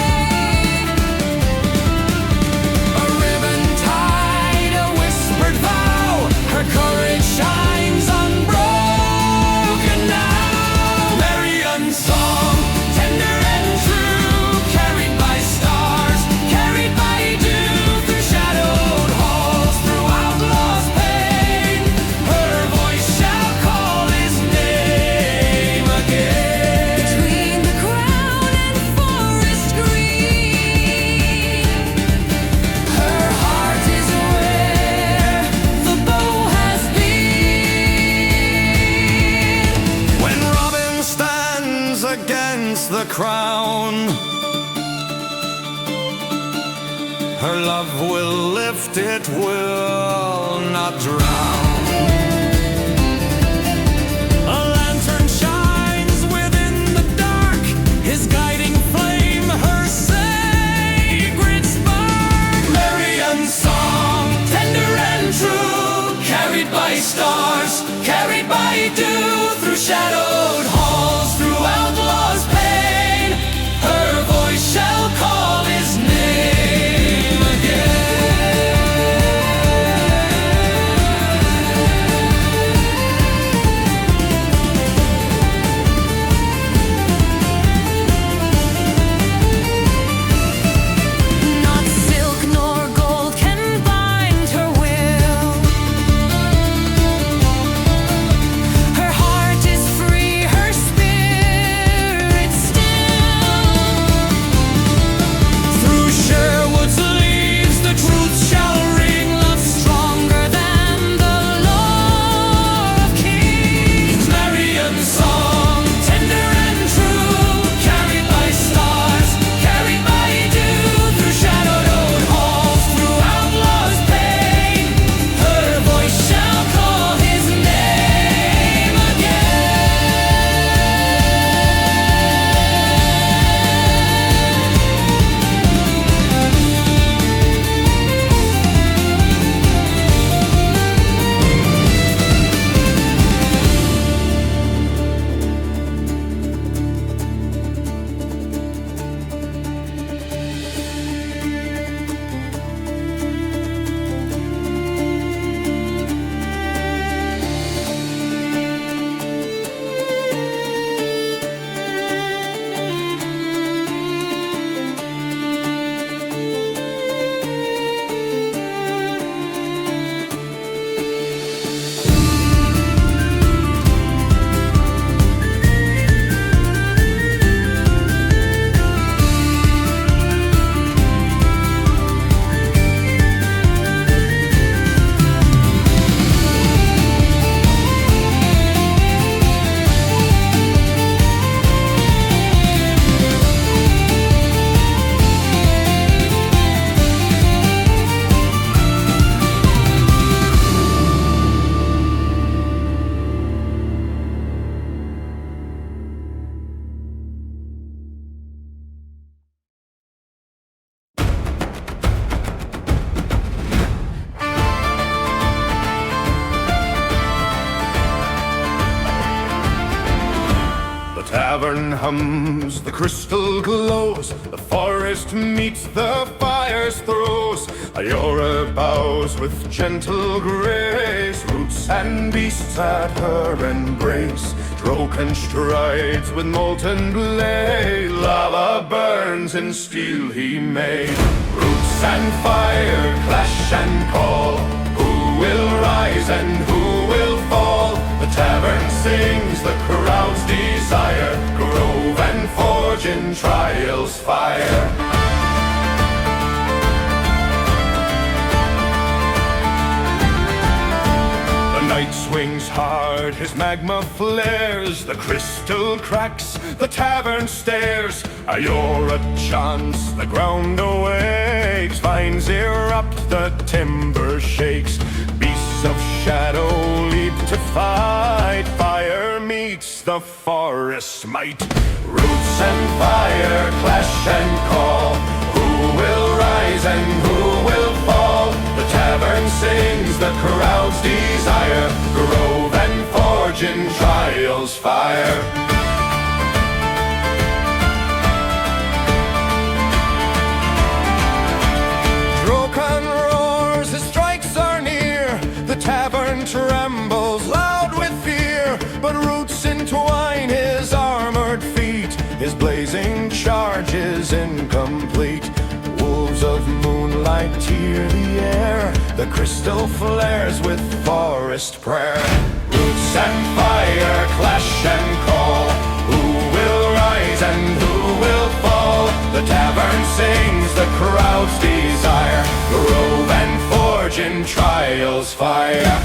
A ribbon tied, a whispered vow, her courage shines unbroken now. Marian's song, tender and true, carried by stars, carried by dew, through shadowed halls, through Outlaw's pain. Her voice shall call his name again.
Between the crown and forest green, her heart is where the bow has been.
When Robin stands against the crown, her love will lift, it will not drown. A lantern shines within the dark, his guiding flame, her sacred spark. Marian's song, tender and true, carried by stars, carried by dew, through shadowed halls, through Outlaw's pain. Her voice shall call his name again.
tavern hums, the crystal glows, the forest meets the fire's throes. Iora bows with gentle grace, roots and beasts at her embrace. Broken strides with molten blade, lava burns in steel he made. Roots and fire clash and call, who will rise and who will fall? The tavern sings the crowd's desire, grove and forge in trials fire. The night swings hard, his magma flares, the crystal cracks, the tavern stares. Iora chants, the ground awakes, vines erupt, the timber shakes. Beasts of shadow leap to fight, fire meets the forest's might. Roots and fire clash and call, who will rise and who will fall? The tavern sings the crowd's desire, grove and forge in trials fire. Drokan roars, his strikes are near, the tavern trembles loud with fear. But roots entwine his armored feet, his blazing charge is incomplete. Wolves of moonlight tear the air, the crystal flares with forest prayer. Roots and fire clash and call, who will rise and who will fall? The tavern sings the crowd's desire, grove and forge in trials fire.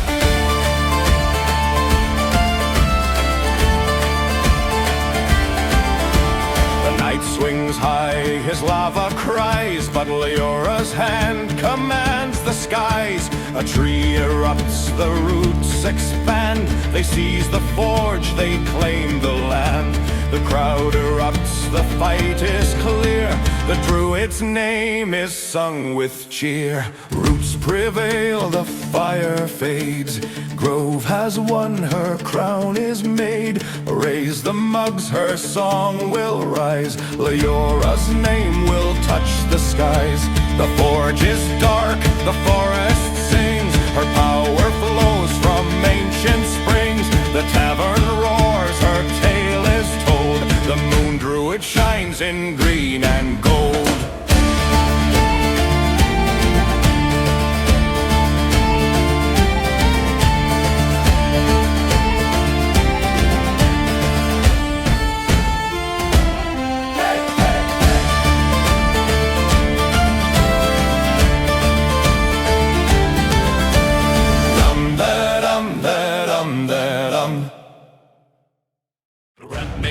Swings high, his lava cries, but Leora's hand commands the skies. A tree erupts, the roots expand, they seize the forge, they claim the land. The crowd erupts, the fight is clear, the druid's name is sung with cheer. Roots prevail, the fire fades, grove has won, her crown is made. Raise the mugs, her song will rise, Leora's name will touch the skies. The forge is dark, the forest sings, her power flows from ancient springs. The tavern roars, her tale is told, the moon druid shines in green and gold.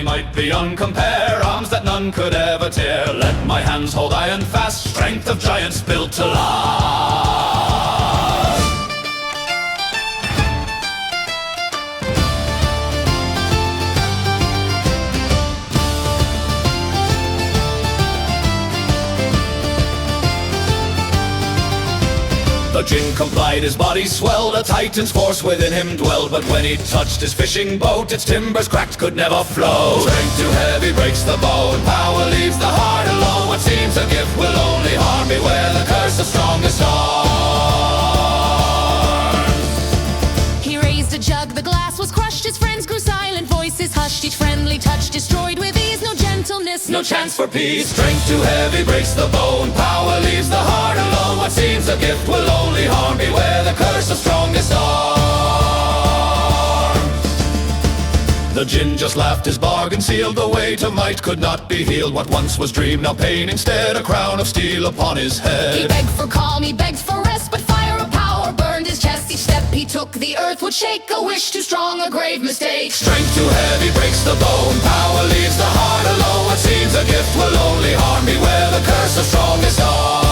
Might beyond compare, arms that none could ever tear. Let my hands hold iron fast, strength of giants built to last. The Jinn complied, his body swelled, a titan's force within him dwelled. But when he touched his fishing boat, its timbers cracked, could never float. Strength too heavy breaks the bone, power leaves the heart alone. What seems a gift will only harm, beware the curse of strongest arms.
He raised a jug, the glass was crushed, his friends grew silent, voices hushed. Each friendly touch destroyed with ease, no gentleness,
no chance for peace. Strength too heavy breaks the bone, power leaves the heart alone. What seems a gift will only harm, beware the curse of strongest arms. The Jinn just laughed, his bargain sealed, the way to might could not be healed. What once was dream, now pain instead, a crown of steel upon his head.
He begged for calm, he begged for rest, but fire of power burned his chest. Each step he took, the earth would shake, a wish too strong, a grave mistake.
Strength too heavy breaks the bone, power leaves the heart alone. What seems a gift will only harm, beware the curse of strongest arms.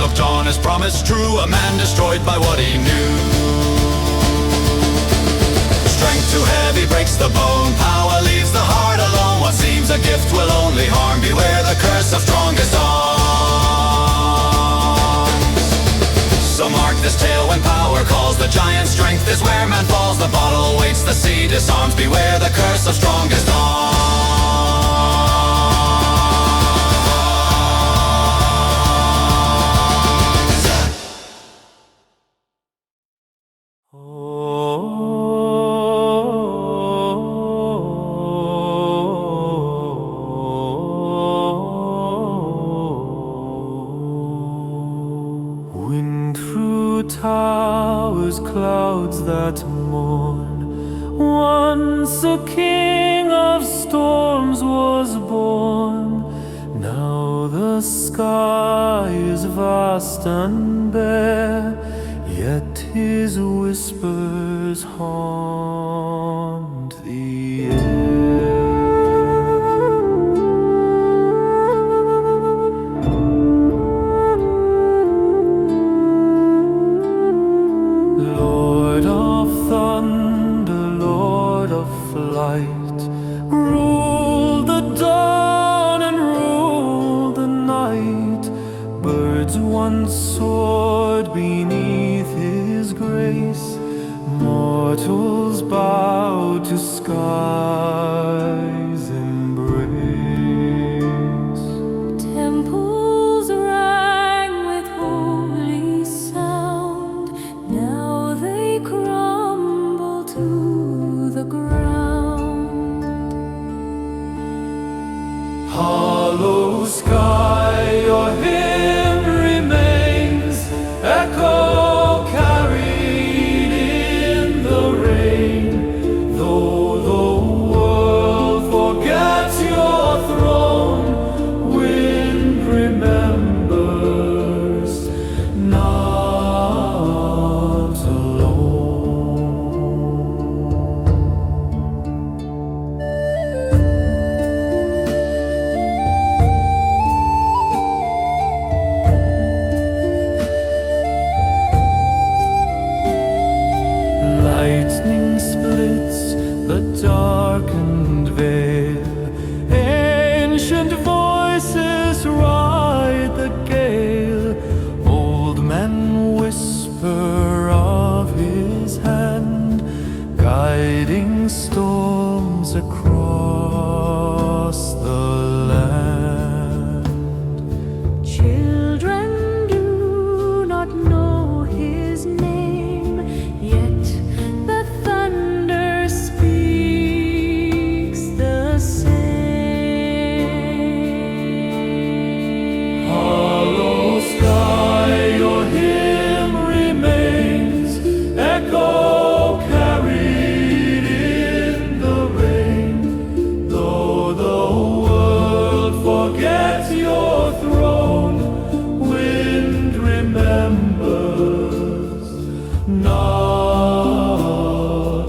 looked on his promise true, a man destroyed by what he knew. Strength too heavy breaks the bone, power leaves the heart alone. What seems a gift will only harm, beware the curse of strongest arms. So mark this tale when power calls, the giant's strength is where man falls. The bottle waits, the sea disarms, beware the curse of strongest arms.
Wind through towers, clouds that mourn. Once a king of storms was born. Now the sky is vast and bare, yet his whispers haunt the air. Lord of thunder, Lord of light, rule the dawn and rule the night. Birds once soared beneath his grace, mortals bow to sky's embrace.
Temples rang with holy sound, now they crumble to the ground.
Hollow sky, your hymn remains, echo carried in the rain. Though the world forgets your throne, wind remembers, not alone. Lightning splits the darkened veil, ancient voices ride the gale. Old men whisper of his hand, guiding storms across the land.
Children do not know his name, yet the thunder speaks the same.
Hollow sky, your hymn remains, echo carried in the rain. Though the world forgets your throne, wind remembers, not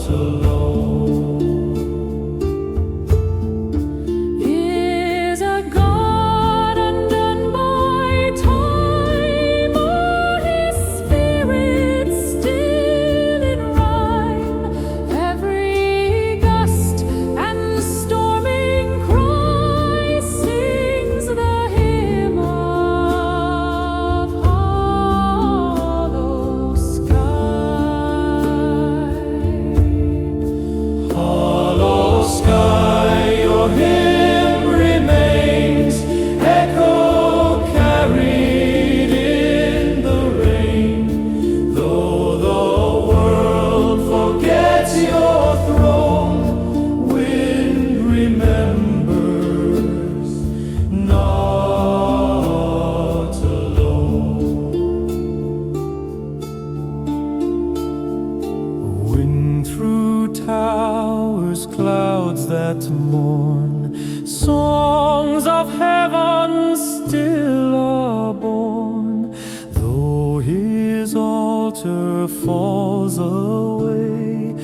alone.
Is a God undone by time, or his spirit still in rhyme? Every gust and storming cry sings the hymn of hollow sky.
Hollow sky, your hymn remains, echo carried in the rain. Though the world forgets your throne, wind remembers, not alone. Wind through towers, clouds that mourn, songs of heaven still are born. Though his altar falls away,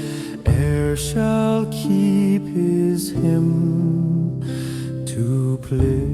air shall keep his hymn to play.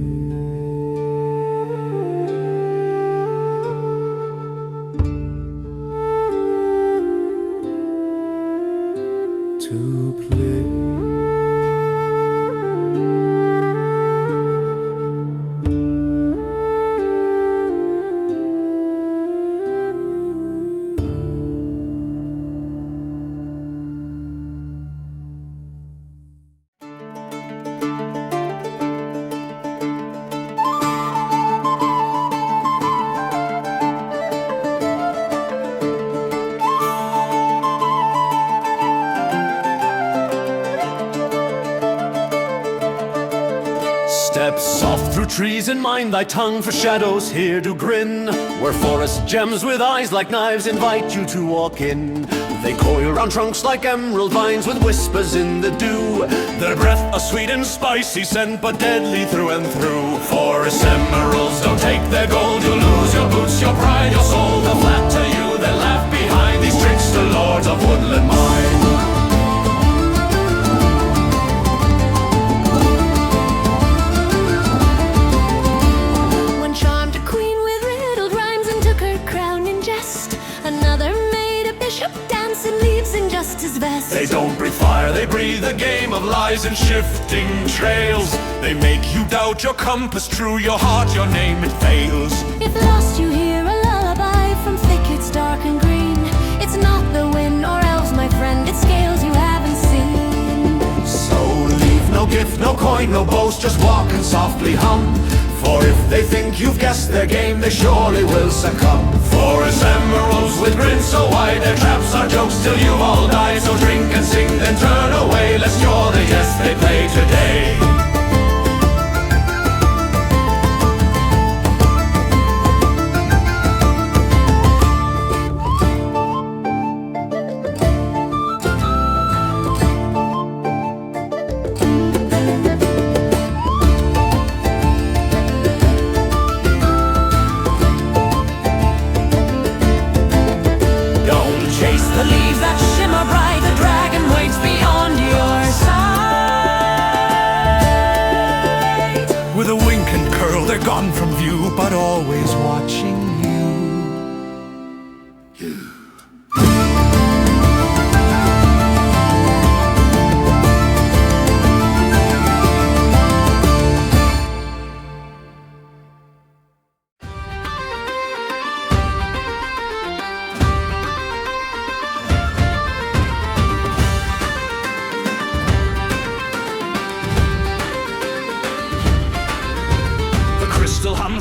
Soft through trees in mind, thy tongue for shadows here do grin, where forest gems with eyes like knives invite you to walk in. They coil round trunks like emerald vines with whispers in the dew, their breath a sweet and spicy scent, but deadly through and through. Forest emeralds don't take their gold, you lose your boots, your pride, your soul. They'll flatter you, they laugh behind these trickster lords of woodland mine.
They don't breathe fire, they breathe a game of lies and shifting trails. They make you doubt your compass, true your heart, your name it fails.
If lost you hear a lullaby from thickets dark and green, it's not the wind or elves, my friend, it's scales you haven't seen.
So leave no gift, no coin, no boast, just walk and softly hum. For if they think you've guessed their game, they surely will succumb. Forest emeralds with grins so wide, their traps are jokes till you all die. So drink and sing, then turn away, lest you're the yes they play today.
Gone from view, but always watching you.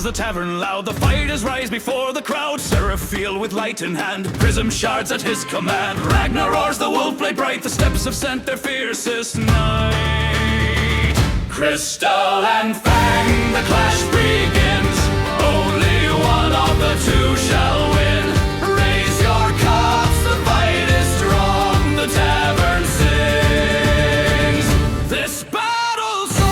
The tavern loud, the fighters rise before the crowd. Seraph feel with light in hand, prism shards at his command. Ragnar roars, the wolf blade bright, the steps have sent their fiercest knight. Crystal and Fang, the clash begins. Only one of the two shall win. Raise your cups, the fight is strong, the tavern sings this battle song.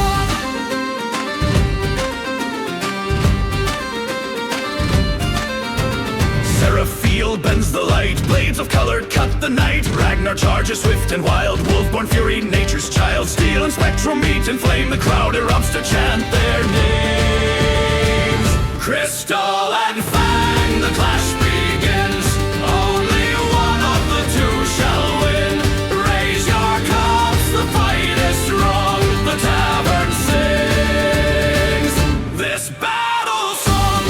Field bends the light, blades of color cut the night. Ragnar charges swift and wild, wolf-born fury, nature's child. Steel and spectrum meet in flame, the crowd erupts to chant their names. Crystal and Fang, the clash begins. Only one of the two shall win. Raise your cups, the fight is strong, the tavern sings this battle song.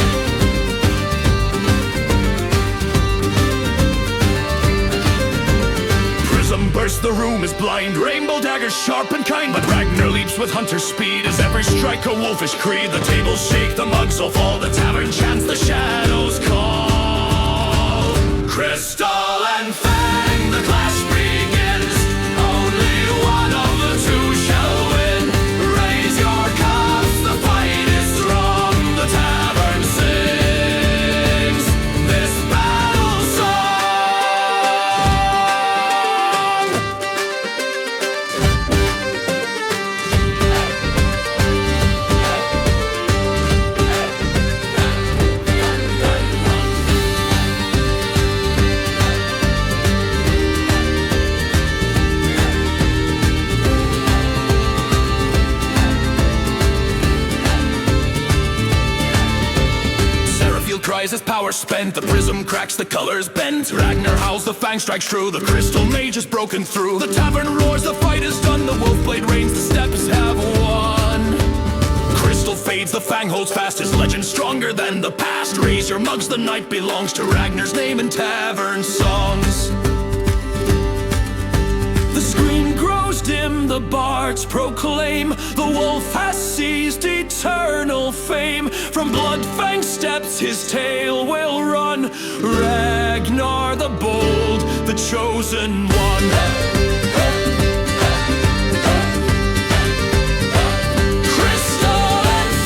Burst, the room is blind, rainbow daggers sharp and kind, but Ragnar leaps with hunter speed as every strike a wolfish creed. The tables shake, the mugs will fall, the tavern chants, the shadows call. Crystal and Fang, the clash begins. Only one of the two shall win. Raise your cups, the fight is strong, the tavern sings this battle song. Cries his power spent, the prism cracks, the colors bent. Ragnar howls, the Fang strikes true, the crystal mage is broken through. The tavern roars, the fight is done, the wolf blade reigns, the steps have won. Crystal fades, the Fang holds fast, his legend stronger than the past. Raise your mugs, the night belongs to Ragnar's name in tavern songs. The screen grows dim, the bards proclaim the wolf has seized eternal fame. From Bloodfang steps his tail will run, Ragnar the bold, the chosen one. Crystal and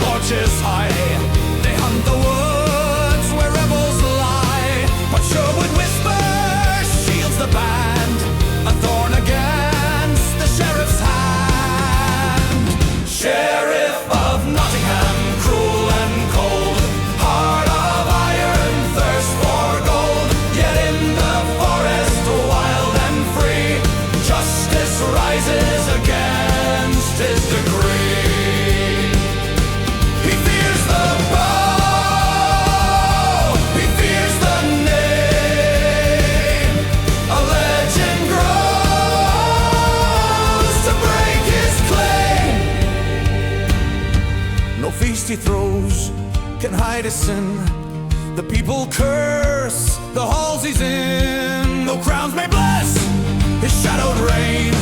torches high. They hunt the woods where rebels lie. But Sherwood whisper shields the band, a thorn against the sheriff's hand. Sheriff of Nottingham, cruel and cold, heart of iron, thirst for gold. Yet in the forest, wild and free, justice rises against his decree. He fears the bow, he fears the name. A legend grows to break his claim. No feast he throws can hide his sin. The people curse the halls he's in. Though crowns may bless his shadowed reign,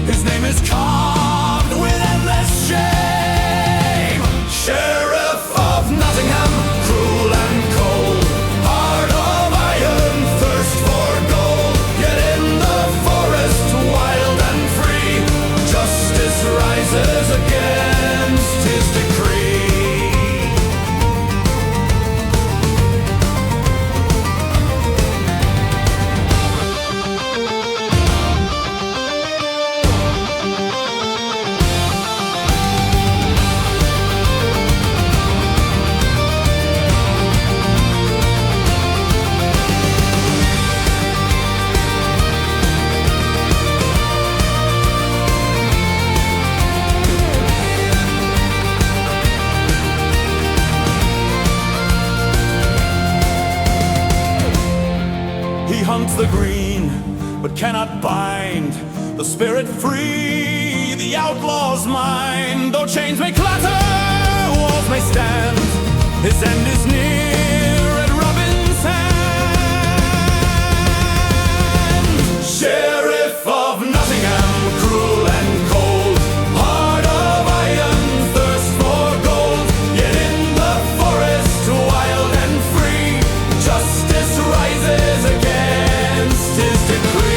his name is carved with endless shame. Sheriff of Nottingham, cruel and cold, heart of iron, thirst for gold. Yet in the forest, wild and free, justice rises against his decree. He hunts the green, but cannot bind the spirit free, the outlaw's mind. Though chains may clatter, walls may stand, his end is near at Robin's hand. Sheriff of Nottingham, cruel and cold, heart of iron, thirst for gold. Yet in the forest, wild and free, justice rises against his decree.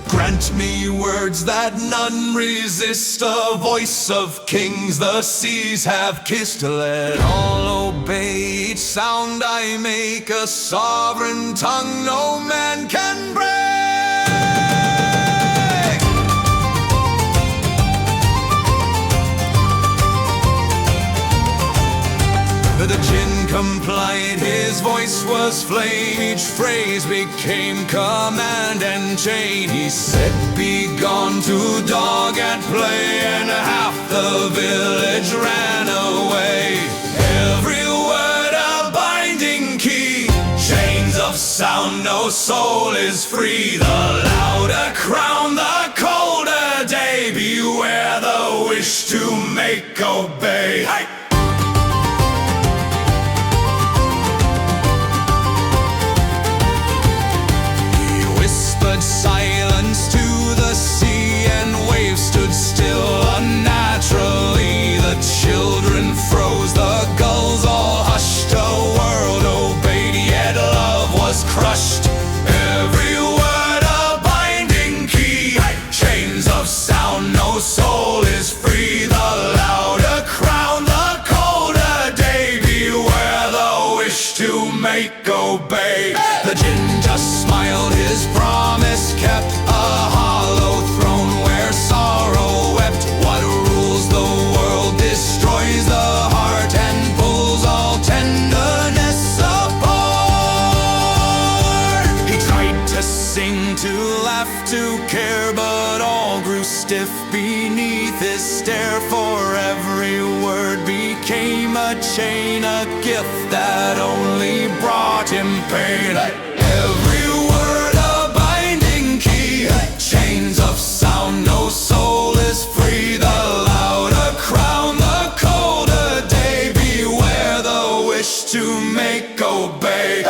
Grant me words that none resist, a voice of kings the seas have kissed. Let all obey each sound I make, a sovereign tongue no man can break. The djinn complied, his voice was flame, each phrase became command and chain. He said, be gone to dog at play, and half the village ran away. Every word a binding key, chains of sound, no soul is free. The louder crown, the colder day, beware the wish to make obey. Hey! Silence to the sea, and waves stood still unnaturally. The children froze, the gulls all hushed. A world obeyed, yet love was crushed. Every word a binding key, chains of sound, no soul is free. The louder crown, the colder day, beware the wish to make obey. The djinn just smiled, his promise kept, a hollow throne where sorrow wept. What rules the world destroys the heart and pulls all tenderness apart. He tried to sing, to laugh, to care, but all grew stiff beneath his stare. For every word became a chain, a gift that only brought him pain. Every word a binding key, chains of sound, no soul is free. The louder crown, the colder day, beware the wish to make obey.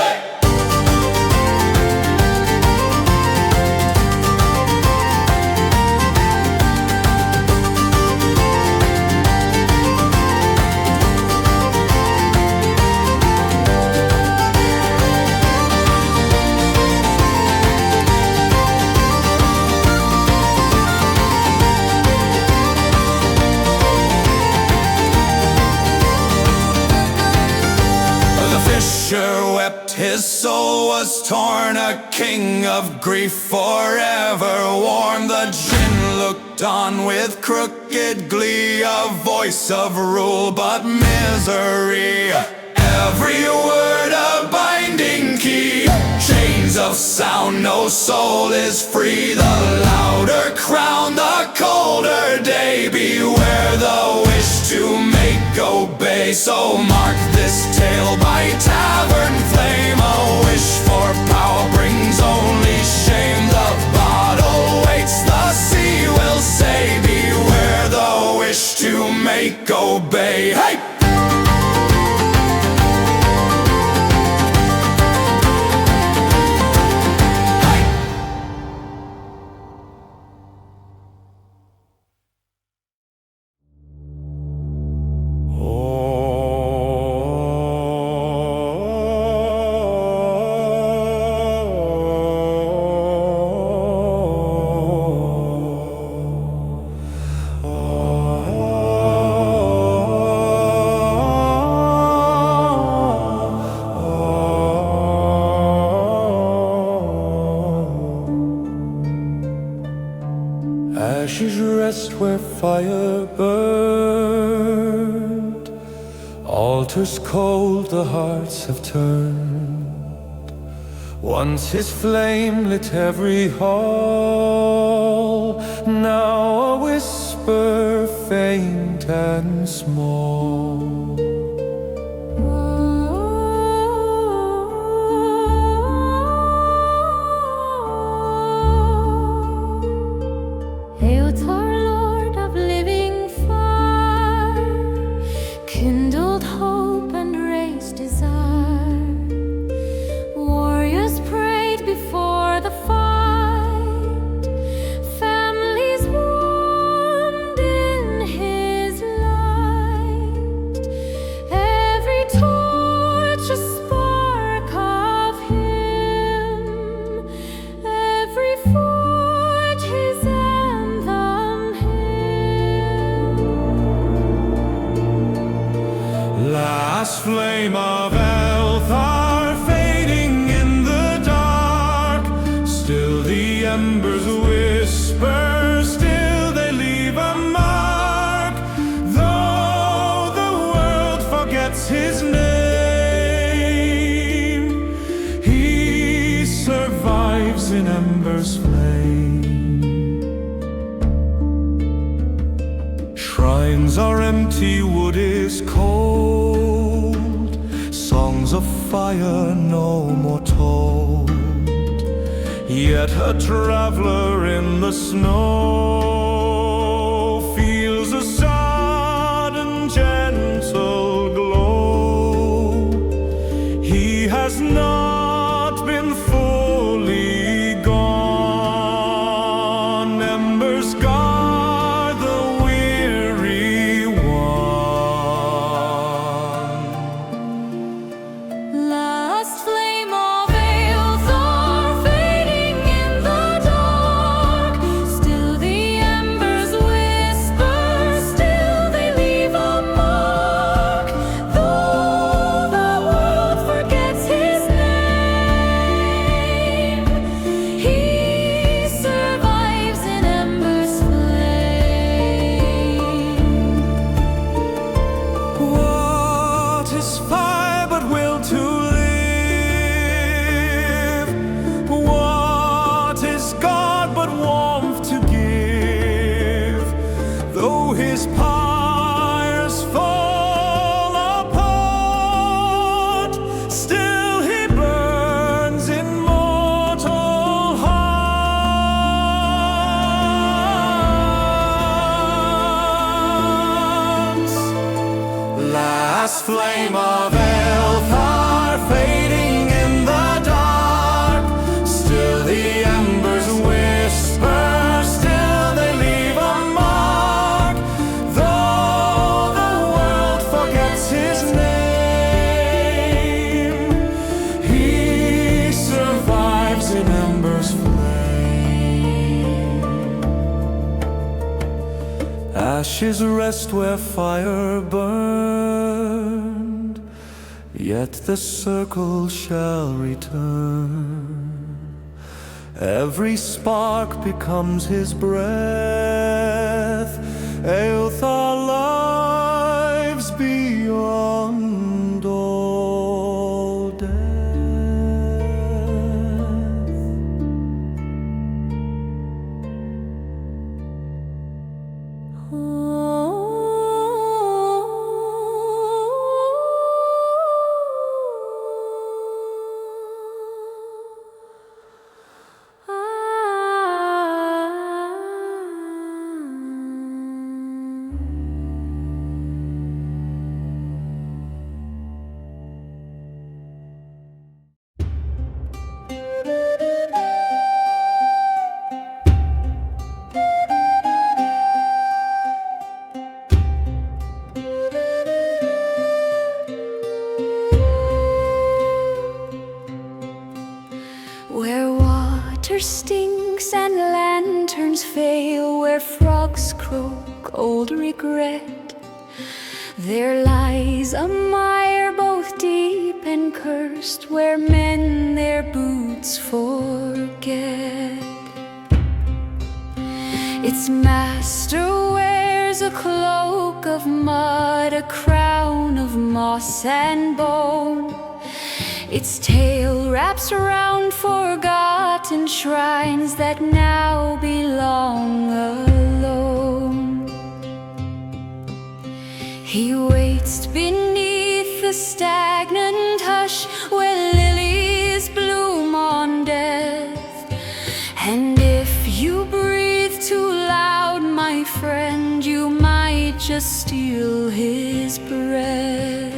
was torn, a king of grief forever worn. The gin looked on with crooked glee, a voice of rule but misery. Every word a binding key, chains of sound, no soul is free. The louder crown, the colder day, beware the wish to make obey. So mark this tale by tavern flame, a wish for power brings only shame. The bottle waits, the sea will say, beware the wish to make obey. Hey!
Ashes rest where fire burned, altars cold the hearts have turned. Once his flame lit every hall, now a whisper faint and small.
Aelthar, Lord of living fire, kindled hope and raised desire. Warriors prayed before the fight, families warmed in his light. Every torch a spark of him, every forge his
Last flame of Aelthar fading in the dark, still the embers whisper, still they leave a mark. Though the world forgets his name, he survives in embers flame. Shrines are empty, wood is cold, songs of fire no more told. Yet a traveler in the snow feels a sudden gentle glow. He has not been fully gone. Embers guard the weary one.
Last flame of Aelthar fading in the dark, still the embers whisper, still they leave a mark. Though the world forgets his name, he survives in embers flame.
What is fire but will to live? What is God but warmth to give? Though his pyres fall apart, still he burns in mortal hearts. Last flame of Aelthar fading in the dark, still the embers whisper, still they leave a mark. Though the world forgets his name, he survives in embers flame. Ashes rest where fire burned,
yet the circle shall return. Every spark becomes his breath. Aelthar lives beyond all death.
Where water stinks and lanterns fail, where frogs croak old regret, there lies a mire both deep and cursed, where men their boots forget. Its master wears a cloak of mud, a crown of moss and bone. Its tail wraps around forgotten shrines that now belong alone. He waits beneath the stagnant hush where lilies bloom on death. And if you breathe too loud, my friend, you might just steal his breath.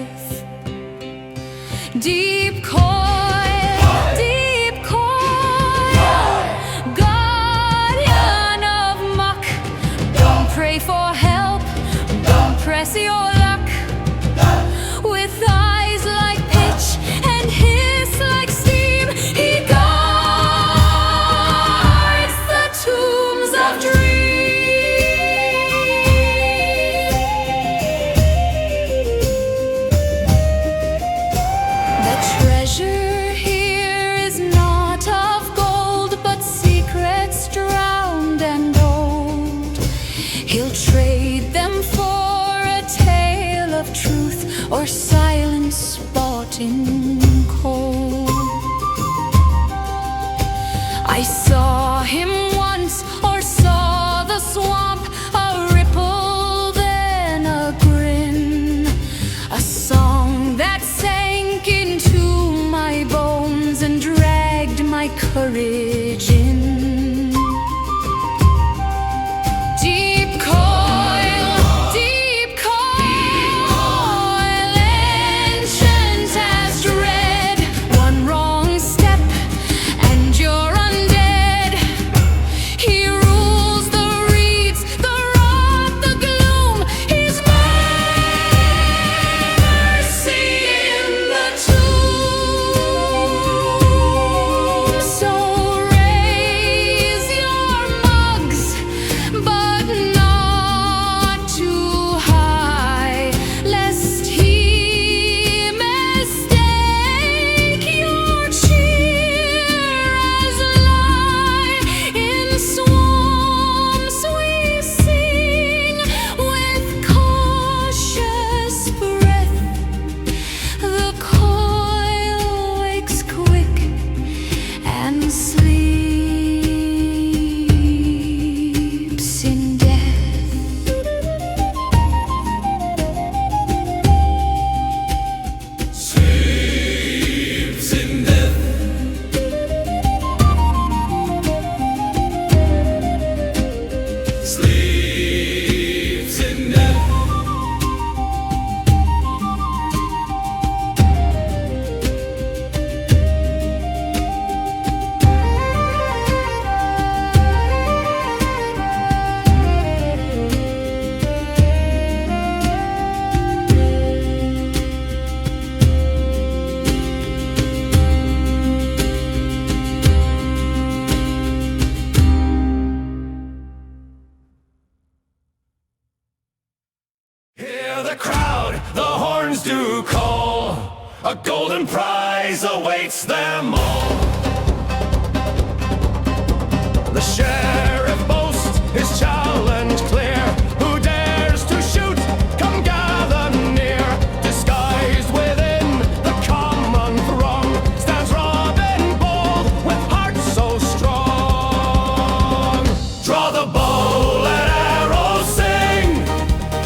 Deep coil, deep coil, guardian of muck. Don't pray for help, don't press your luck. With eyes like pitch and hiss like steam, he guards the tombs of dreams. The
A golden prize awaits them all. The sheriff boasts his challenge clear. Who dares to shoot? Come gather near. Disguised within the common throng stands Robin bold with heart so strong. Draw the bow, let arrows sing.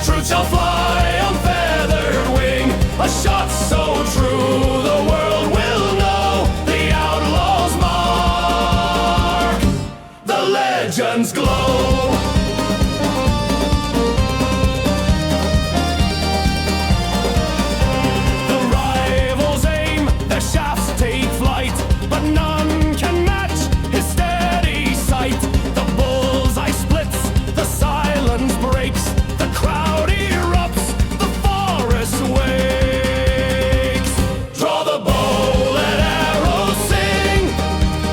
Truth shall fly on feathered wing. A shot so true the world will know the outlaw's mark. The legends glow. The rivals aim, their shafts take flight, but none can match his steady sight. The bullseye splits, the silence breaks, the crowd erupts, the forest wakes. Draw the bow, let arrows sing.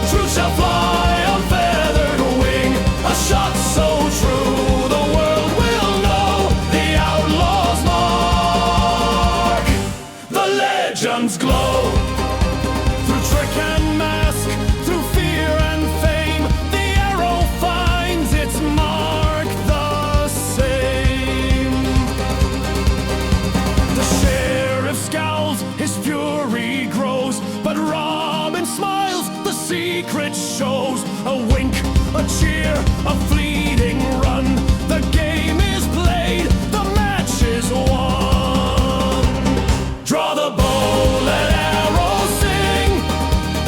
Truth shall fly on feathered wing. A shot so true the world will know the outlaw's mark. The legends glow. Through trick and mask, through fear and fame, the arrow finds its mark the same. The sheriff scowls, his fury grows, but Robin smiles, the secret shows. A wink, a cheer, a fleeting run. The game is played, the match is won. Draw the bow, let arrows sing.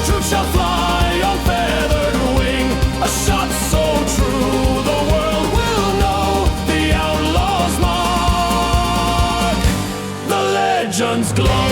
Truth shall fly on feathered wing. A shot so true the world will know the outlaw's mark. The legends glow.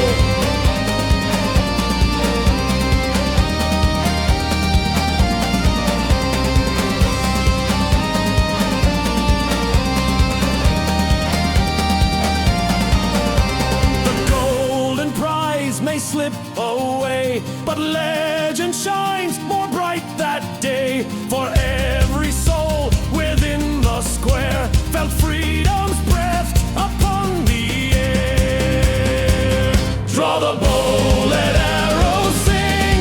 The golden prize may slip away, but legend shines more bright that day. For every soul within the square felt freedom's breath upon the air. Draw the bow, let arrows sing.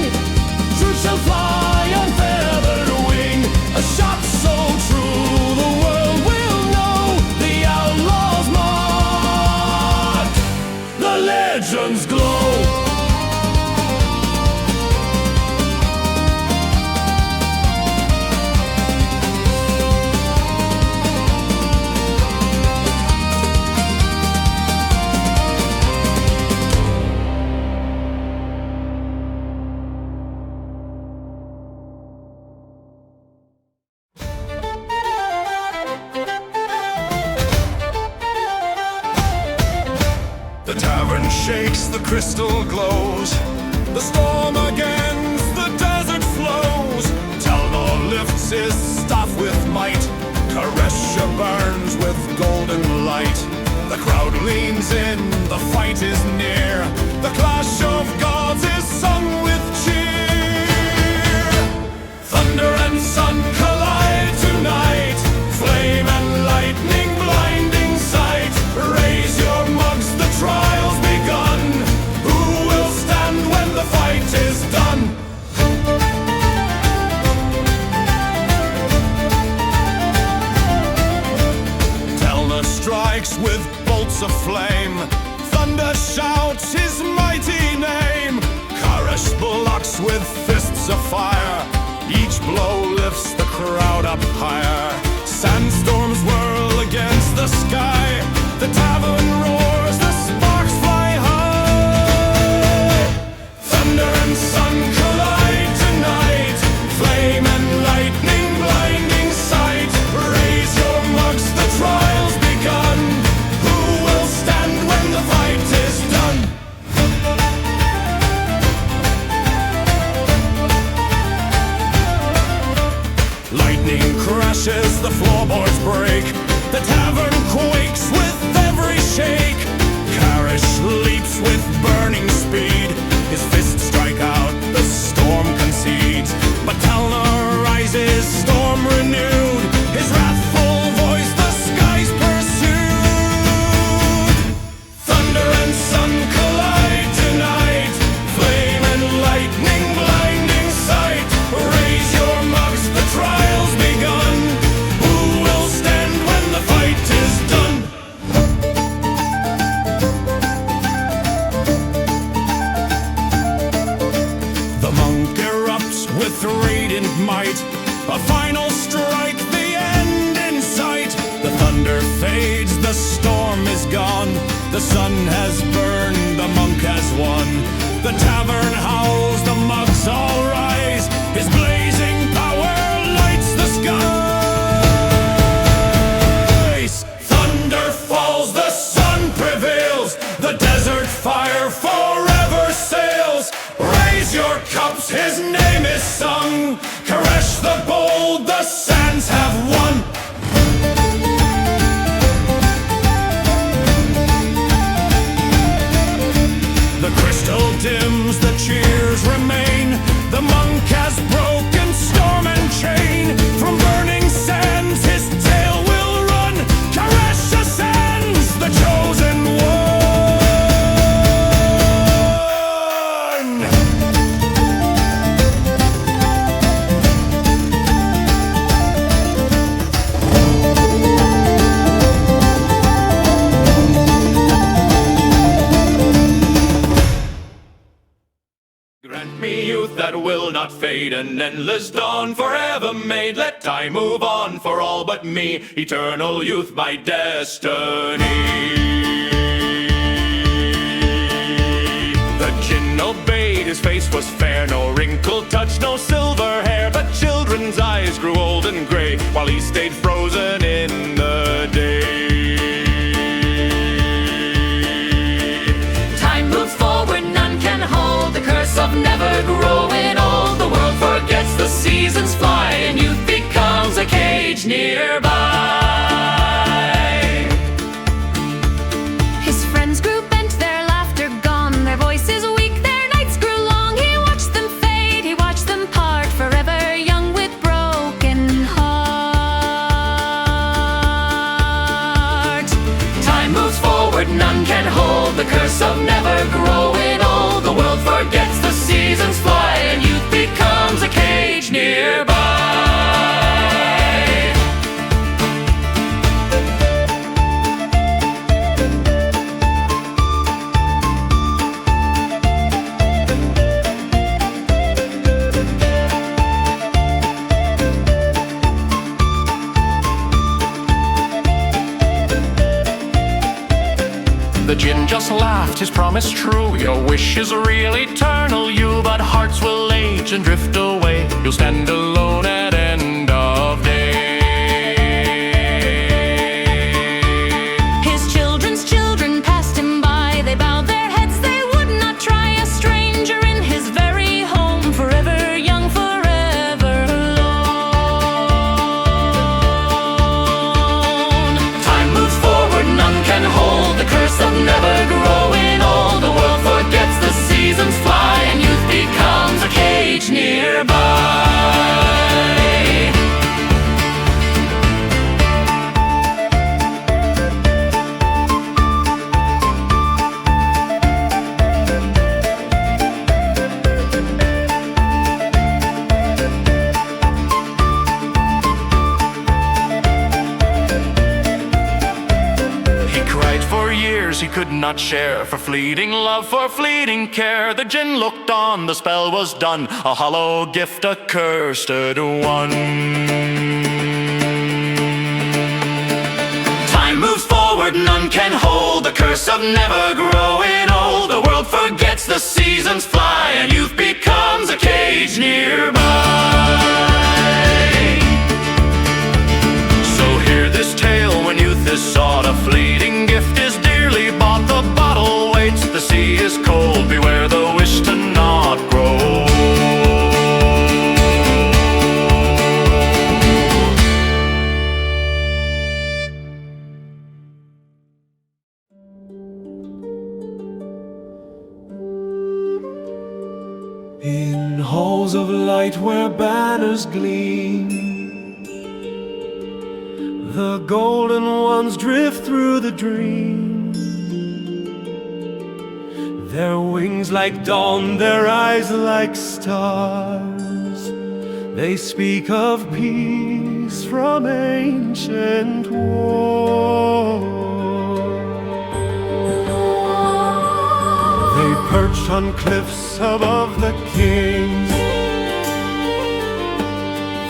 Truth shall fly on feathered wing. A shot so true the world will know the outlaw's mark. The legends glow. The tavern shakes, the crystal glows. The storm against the desert flows. Talnor lifts his staff with might. Karesha burns with golden light. The crowd leans in, the fight is near. The clash of gods is sung with cheer. Thunder and sun collide tonight. Flame and lightning, blinding sight. Raise your mugs, the trial's begun. Who will stand when the fight is done? Telna strikes with bolts of flame. Thunder shouts his mighty name. Karash blocks with fists of fire. Each blow lifts the crowd up higher. Sandstorms whirl against the sky. The tavern roars, the sparks fly high. Thunder and sun collide tonight. Flame and lightning, blinding sight. Raise your mugs, the trial's begun. Who will stand when the fight is done? Lightning crashes, the floorboards break. The tavern quakes with every shake. Karish leaps with burning speed. His fists strike out, the storm concedes. But Talnor rises, storm renewed. His wrathful voice the skies pursued. Thunder and sun collide tonight.
A final strike, the end in sight. The thunder fades, the storm is gone. The sun has burned, the monk has won. The tavern howls, the mugs all rise. His blazing power lights the skies. Thunder falls, the sun prevails. The desert fire forever sails. Raise your cups, his name is sung. Caress the bold, the sands have won. The crystal dims, the cheers remain. The monk has broken storm and chain. From burning sands his tale will run. Karesh ascends, the chosen one. Grant me youth that will not fade, an endless dawn forever made. Let time move on for all but me, eternal youth my destiny. The Jinn obeyed, his face was fair, no wrinkle touched, no silver hair. But children's eyes grew old and grey, while he stayed frozen in the day.
Time moves forward, none can hold the curse of never growing old. The world forgets, the seasons fly, and youth becomes a cage nearby.
His friends grew bent, their laughter gone, their voices weak, their nights grew long. He watched them fade, he watched them part, forever young with broken heart.
Time moves forward, none can hold the curse of never growing old. The world forgets, the seasons fly, and youth becomes a cage nearby.
The Jinn just laughed, his promise true. Your wish is real, eternal you. But hearts will age and drift away. You'll stand alone at end of day.
His children's children passed him by, they bowed their heads, they would not try. A stranger in his very home, forever young, forever alone.
Time moves forward, none can hold the curse of never growing old. The world forgets, the seasons fly, and youth becomes a cage nearby.
He cried for years he could not share, for fleeting love, for fleeting care. The Jinn looked on, the spell was done, a hollow gift, a cursed one.
Time moves forward, none can hold the curse of never growing old. The world forgets, the seasons fly, and youth becomes a cage nearby.
So hear this tale when youth is sought, a fleeting gift is dearly bought. The bottle waits, the sea is cold, beware the wish to not grow.
In halls of light where banners gleam, the golden ones drift through the dream. Their wings like dawn, their eyes like stars. They speak of peace from ancient war. They perch on cliffs above the kings,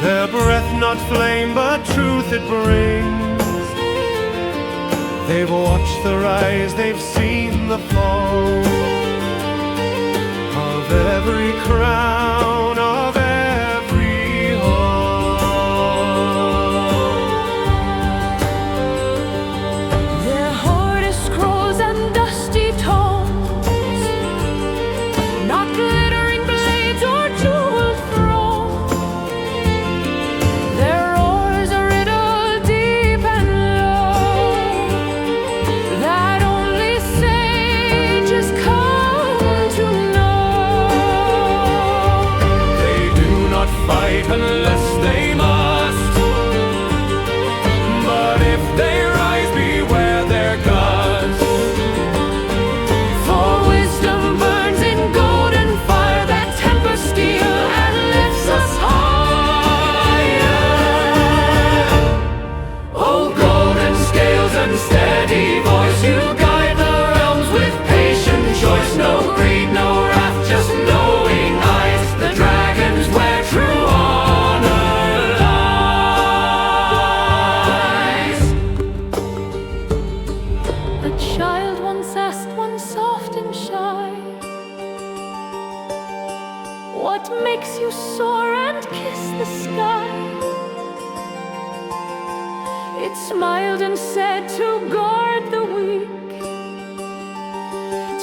their breath death not flame, but truth it brings. They've watched the rise, they've seen the fall of every crown, of every hall.
Their hoarded scrolls and dusty tomes, not glittering blades or jeweled thrones. Their roars a riddle deep and low, that only sages come to know.
They do not fight unless they must, but if they rise, beware their gust.
For wisdom burns in golden fire that tempers steel and lifts us higher.
Oh, golden scales and steady voice, you guide the realms with patient choice. No greed, no wrath, just knowing eyes. The dragons where true honor lies.
A child once asked one soft and shy, what makes you soar and kiss the sky? It smiled and said, to guard the weak,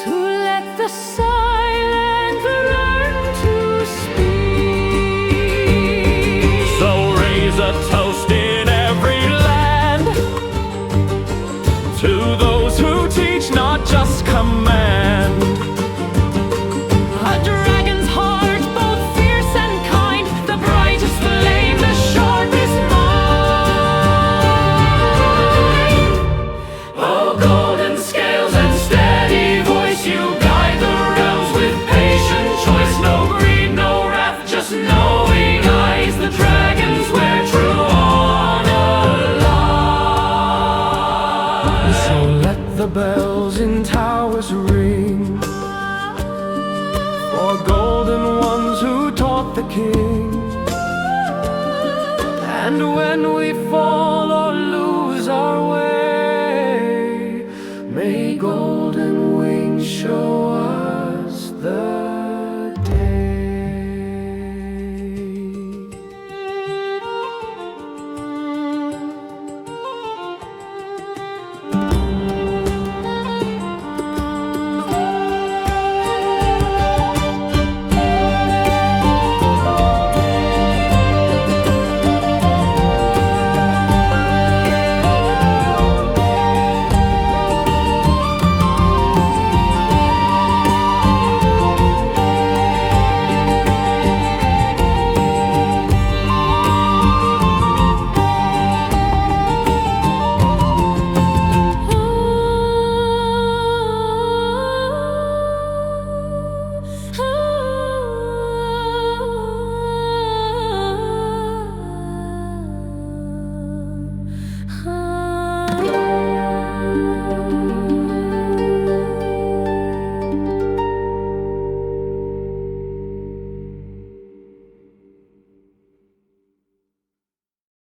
to let the silent learn to speak.
So raise a toast in every land to those who teach, not just command.
A dragon's heart, both fierce and kind, the brightest flame, the sharpest mind.
Oh, golden scales and steady voice, you guide the realms with patient choice. No greed, no wrath, just knowing eyes. The dragons where true honor lies. So let the bells in towers ring for golden ones who taught the king. And when we fall or lose our way, may golden wings show us the day.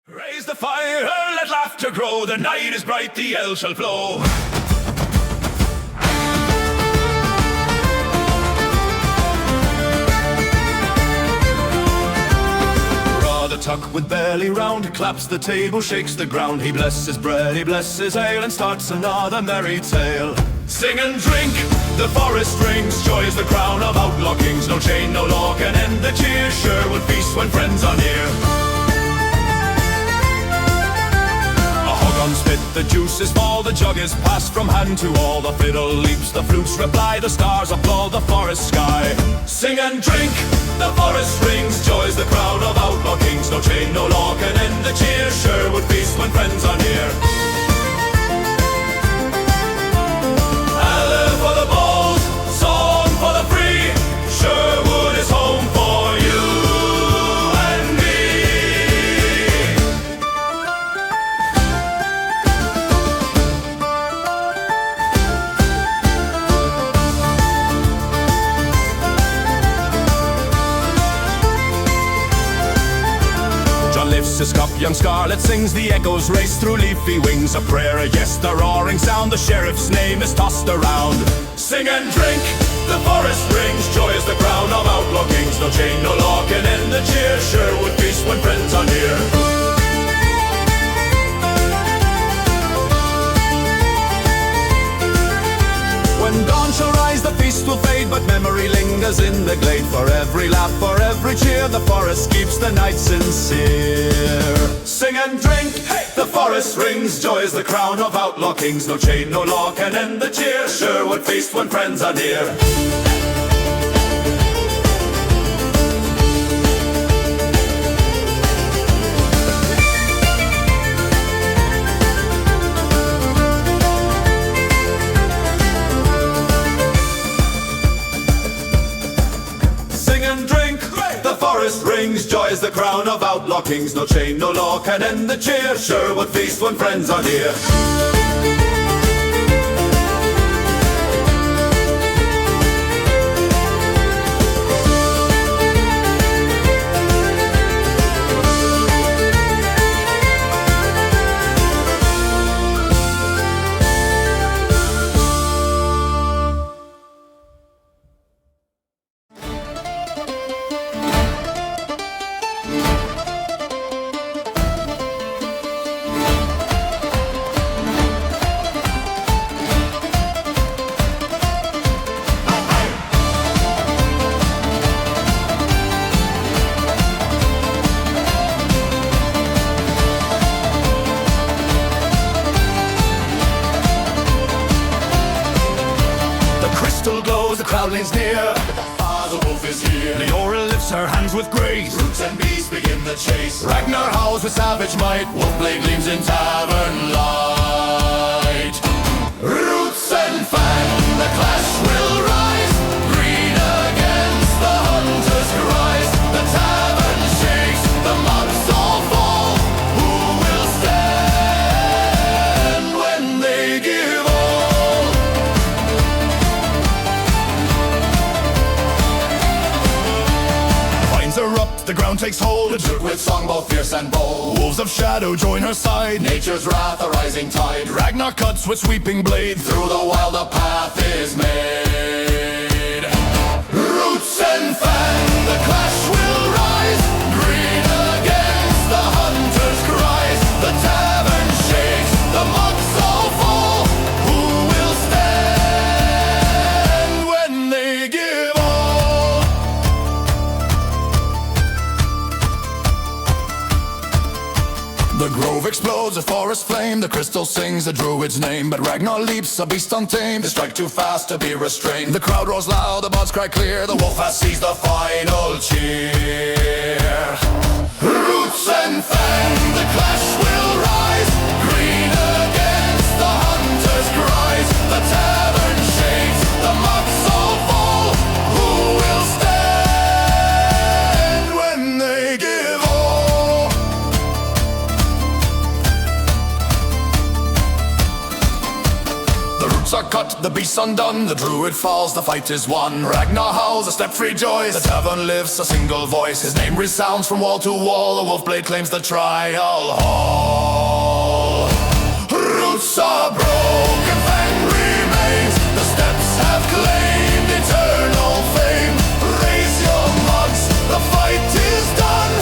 Raise the fire, let laughter grow. The night is bright, the ale shall flow. Raw the tuck with belly round, claps the table, shakes the ground. He blesses bread, he blesses ale, and starts another merry tale. Sing and drink, the forest rings. Joy is the crown of outlaw kings. No chain, no law can end the cheer. Sherwood feast when friends are near. On spit, the juices fall, the jug is passed from hand to all. The fiddle leaps, the flutes reply, the stars applaud the forest sky. Sing and drink, the forest rings. Joy's the crown of outlaw kings. No chain, no law can end the cheer. Sherwood feast when friends are near. Ale for the bold, song for the free. Sherwood is home for you and me. cup, young Scarlet sings, the echoes race through leafy wings. A prayer, a yes, the roaring sound, the sheriff's name is tossed around. Sing and drink, the forest rings, joy is the crown of outlaw kings. No chain, no law can end the cheer, Sherwood feast when friends are near. When dawn shall rise, the feast will fade, but memory lingers in the glade. For every laugh, for every cheer, the forest keeps the night sincere. Sing and drink, hey! The forest rings, joy is the crown of outlaw kings. No chain, no law can end the cheer, Sherwood feast when friends are near. Rings, joy is the crown of outlaw kings. No chain, no law can end the cheer, Sherwood feast when friends are near. Near. The wolf is here. Leora lifts her hands with grace. Roots and beasts begin the chase. Ragnar howls with savage might. Wolfblade gleams in tavern light. Roots and Fang, the clash will rise. Green against the hunter's cries. The tavern shakes, the monks all fall. Who will stand when they give all? The ground takes hold, the Duke with song both fierce and bold. Wolves of shadow join her side, nature's wrath a rising tide. Ragnar cuts with sweeping blade, through the wild a path is made. Roots and Fang, the clash will rise. Green against the hunter's cries. The tavern shakes, the monks all fall. Who will stand when they give all? The grove explodes, a forest flame. The crystal sings the druid's name. But Ragnar leaps, a beast untamed. They strike too fast to be restrained. The crowd roars loud, the bards cry clear. The wolf has seized the final cheer. Roots and Fang, the clash will rise. Green against the hunter's cries. The tavern shakes, the monks all fall. Who will stand when they give all? The roots are cut, the beasts undone. The druid falls, the fight is won. Ragnar howls, a step-free joys. The tavern lives, a single voice. His name resounds from wall to wall. The wolfblade claims the trial hall. Roots are broken, Fang remains. The steps have claimed eternal fame. Raise your mugs, the fight is done.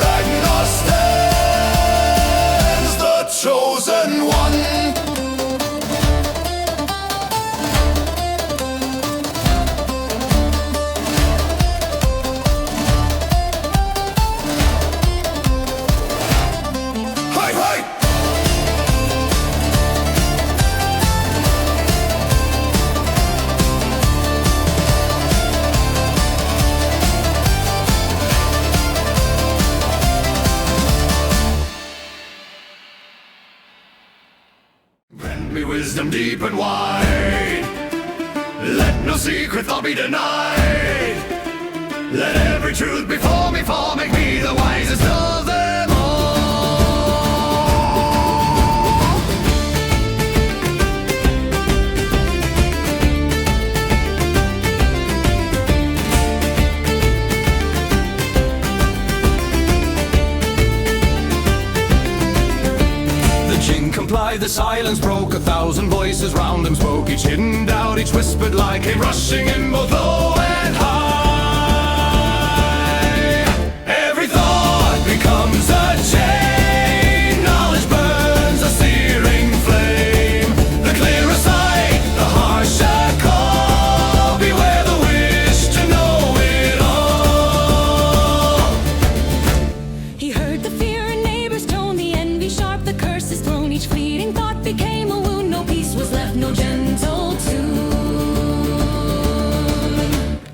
Ragnar stands, the chosen one. Wisdom deep and wide. Let no secret thought be denied. Let every truth before me fall. Make me the wisest of them all. alive, the silence broke. 1,000 voices round him spoke, each hidden doubt, each whispered lie came rushing in both low and high. Every thought becomes a chain, knowledge burns a searing flame. The clearer sight, the harsher call, beware the wish to know it all.
He heard the fear in neighbors' tone, the envy sharp, the curses thrown. Each fleeting thought became a wound, no peace was left, no gentle tune.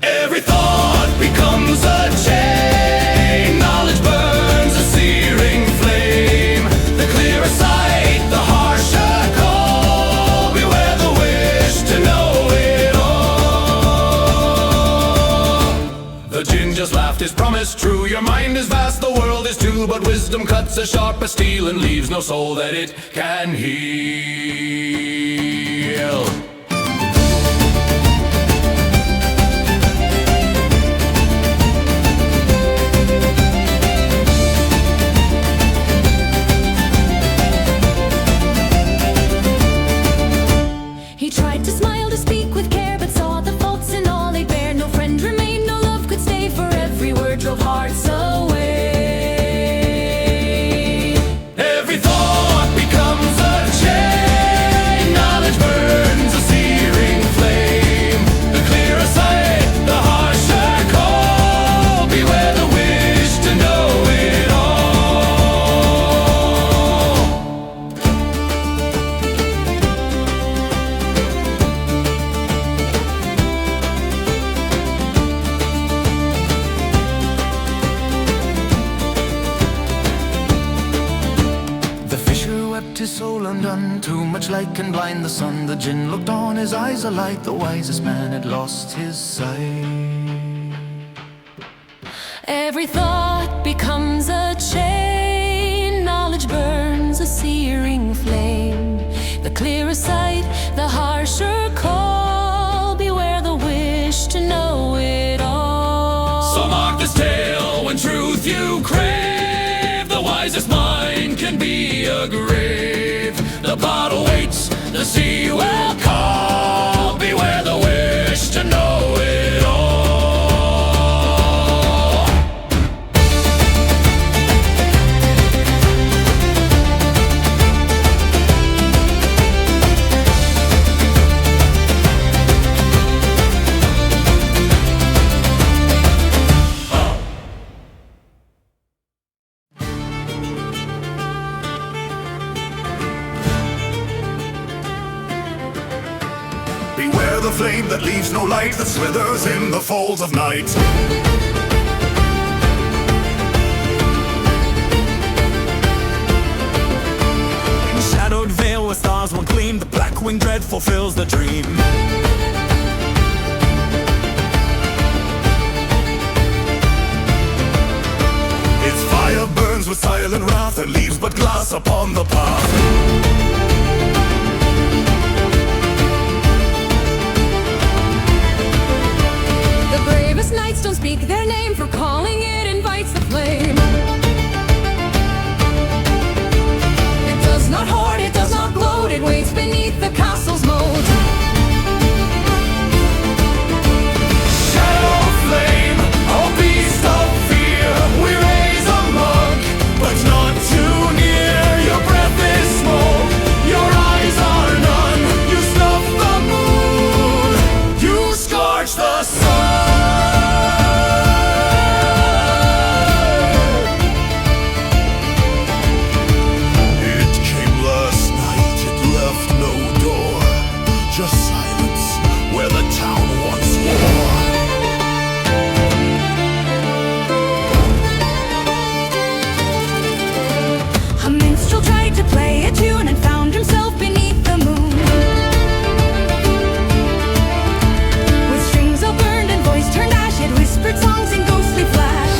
Every thought becomes a chain, knowledge burns a searing flame. The clearer sight, the harsher call, beware the wish to know it all. The djinn just laughed, his promise true. Your mind is vast, the world is too, but wisdom cuts as sharp as steel and leaves no soul that it can heal.
He tried to smile, to speak with care, but saw the faults in all they bear. No friend remained, no love could stay, for every word drove hearts away.
Every thought becomes a chain, knowledge burns a searing flame. The clearer sight, the harsher call, beware the wish to know it all. The fisher wept his soul undone, too much light can blind the sun. The djinn looked on, his eyes alight, the wisest man had lost his sight.
Every thought becomes a chain, knowledge burns a searing flame. The clearer sight, the harsher call, beware the wish to know it all.
So mark this tale when truth you crave. The wisest mind can be a grave. The bottle waits, the sea will call, beware the wish to know it all. Beware the flame that leaves no light, that slithers in the folds of night.
Shadowed veil where stars won't gleam, the black-winged dread fulfills the dream.
Its fire burns with silent wrath and leaves but glass upon the path.
The bravest knights don't speak their name, for calling it invites the flame. It does not hoard, it does not gloat, it waits beneath the castle's moat.
Shadowflame, oh beast of fear, we raise a mug, but not too near. Your breath is smoke, your eyes are none. You snuff the moon, you scorch the sun. It came last night, it left no door, just silence where the town once war.
A minstrel tried to play a tune and found himself beneath the moon, with strings all burned and voice turned ash, yet whispered songs in ghostly flash.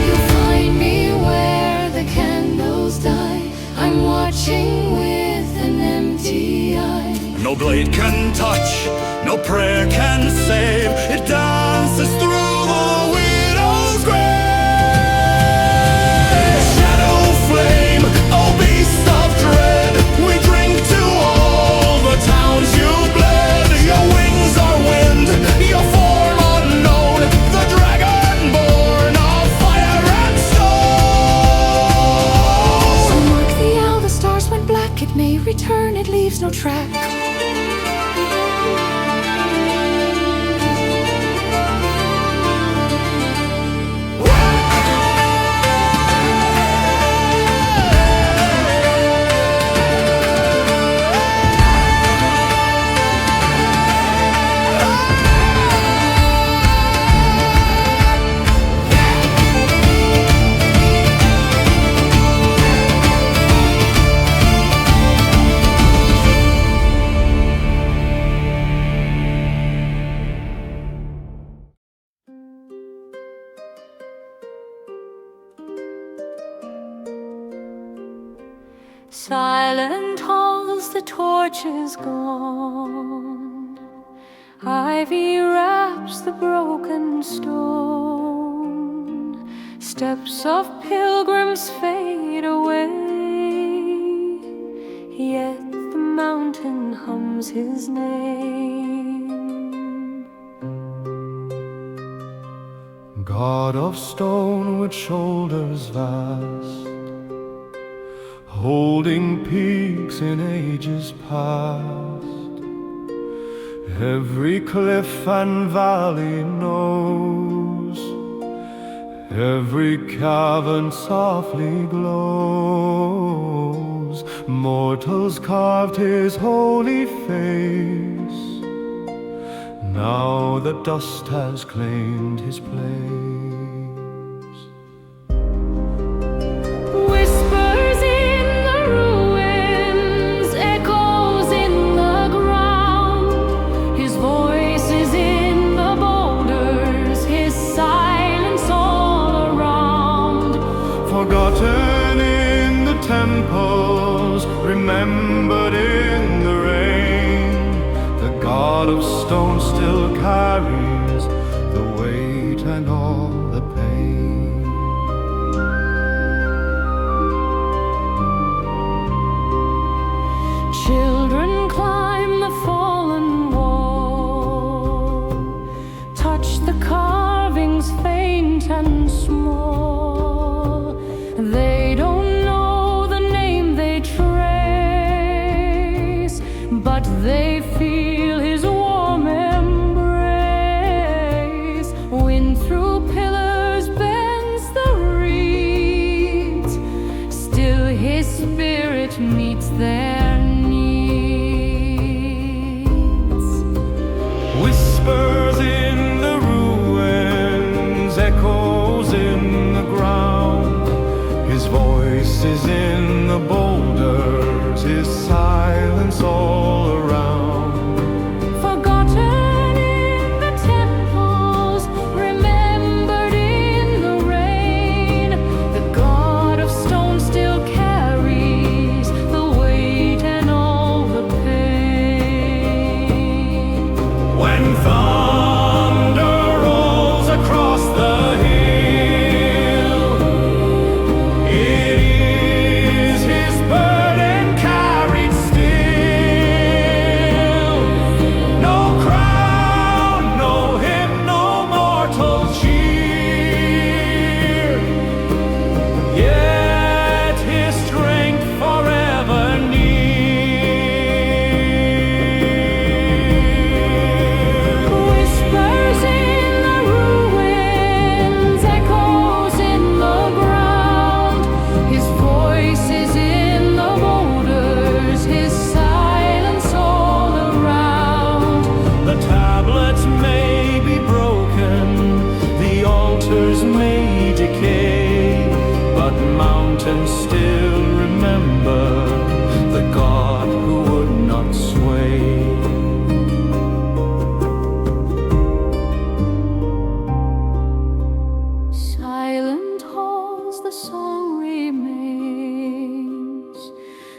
You'll find me where the candles die, I'm watching with an empty eye.
No blade can touch, no prayer can save, it dances through the widow's grave.
Shadowflame,
it leaves no track.
Silent halls, the torch is gone. Ivy wraps the broken stone. Steps of pilgrims fade away, yet the mountain hums his name.
God of stone with shoulders vast, holding peaks in ages past, every cliff and valley knows, every cavern softly glows. Mortals carved his holy face, now the dust has claimed his place. Forgotten in the temples, remembered in the rain, the God of stone still carries the weight and all the pain.
Children climb the fallen wall, touch the carvings faint and small. They don't know the name they trace, but they feel his warm embrace. Wind through pillars bends the reeds, still his spirit meets their needs.
Whispers in the ruins, echoes in the ground, his voice is in the boulders, his silence all around.
Forgotten in the temples, remembered in the rain, the God of stone still carries the weight and all the pain.
When thunder rolls across the hill, it is his burden carried still. No crown, no hymn, no mortal cheer, yet his strength forever near.
Whispers in the ruins, echoes in the ground, his voice is in the boulders, his silence all around.
The tablets may be broken, the altars may decay, but mountains still remember the God who would not sway.
Silent halls, the song remains.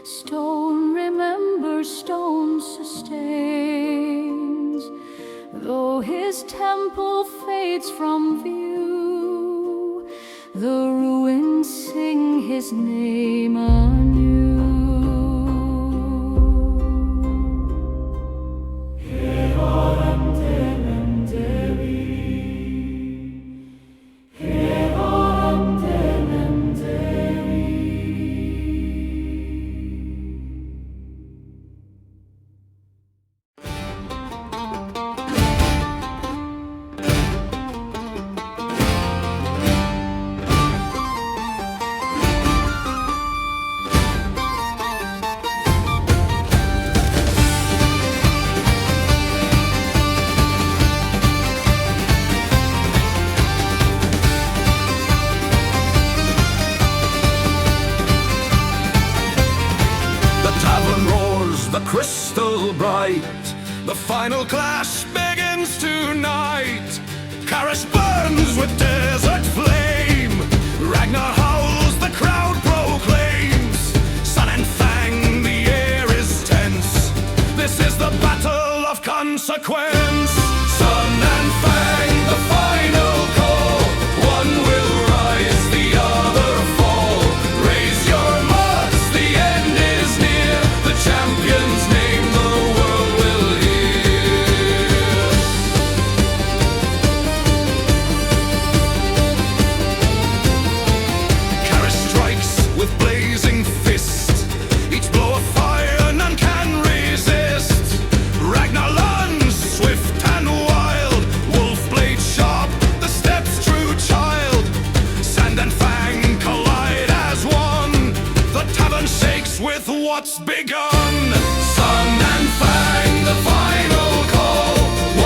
Stone remembers, stone sustains. Though his temple fades from view, the ruins sing his name anew.
fight. The final clash begins tonight. Karish burns with desert flame. Ragnar howls, the crowd proclaims. Sun and Fang, the air is tense. This is the battle of consequence. Sun and Fang, the final call. One will rise, the other fall. Raise your mugs, the end is near. The champion's name the world will hear. Karish strikes with blazing fist. Each blow of fire none can resist. Ragnar lunge, swift and wild. Wolf blade sharp, the steps true child. Sand and Fang collide as one. The tavern shakes with what's begun. Sun and Fang, the final call.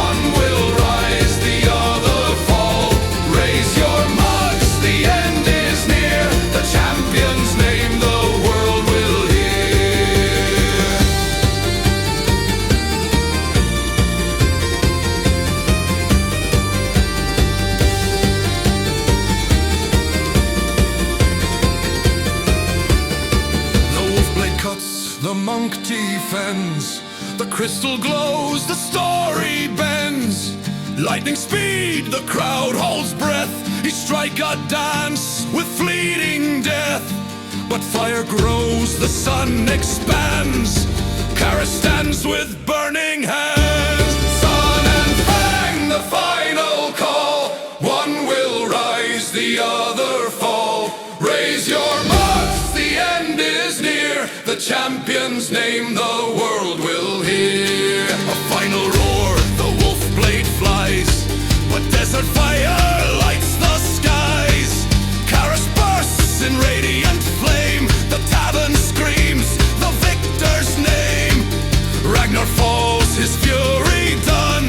One will rise, the other fall. Raise your mugs, the end is near. The champion's name the world will hear. The wolf blade cuts, the monk defends. The crystal glows, the story bends. Lightning speed, the crowd holds breath. Each strike a dance with fleeting death. But fire grows, the sun expands. Karish stands with burning hands. Sun and Fang, the final call. One will rise, the other fall. Raise your mugs, the end is near. The champion's name the world will hear. A final roar, the wolf blade flies. But desert fire lights the skies. Karish bursts in radiant flame. The tavern screams the victor's name. Ragnar falls, his fury done.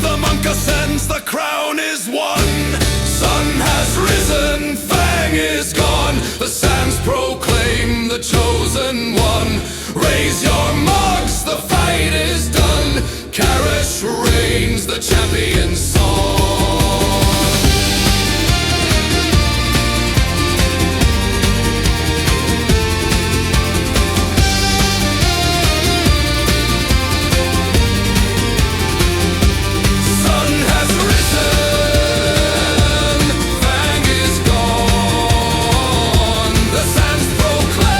The monk ascends, the crown is won. Sun has risen, Fang is gone. The sands proclaim the chosen one. Raise your mugs, the fight is done. Karish reigns, the champion's song. Sun has risen, Fang is gone. The sands proclaim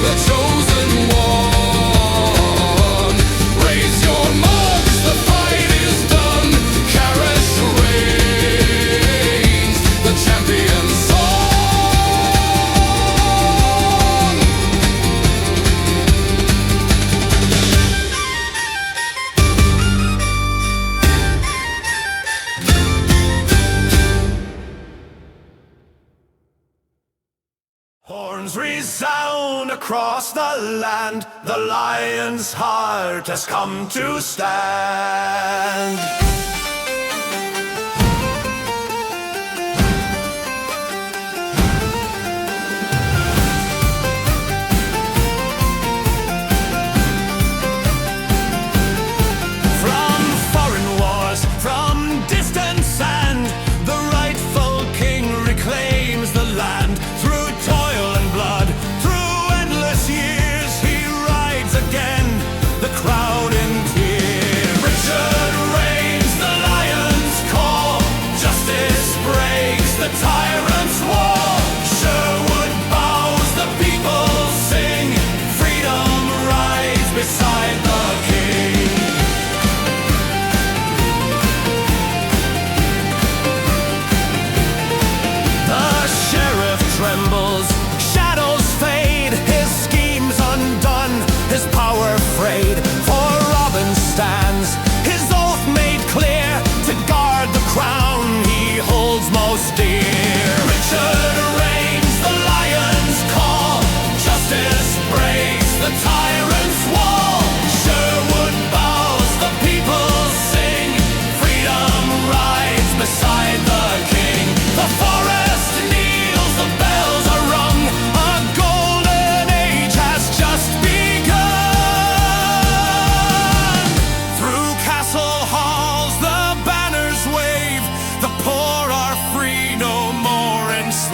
the chosen one. Raise your mugs, the fight is done. Karish reigns, the champion's song. Horns resound across the land. The lion's heart has come to stand. From foreign wars, from distant sand, the rightful king reclaims the land. Through toil and blood, through endless years, he rides again, the crowd in tears. Richard reigns,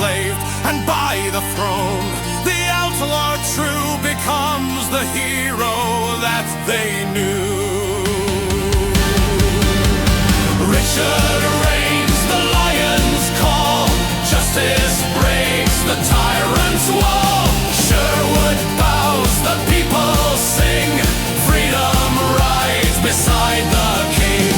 enslaved, and by the throne, the outlaw true becomes the hero that they knew. Richard reigns, the lion's call. Justice breaks the tyrant's wall. Sherwood bows, the people sing. Freedom rides beside the king.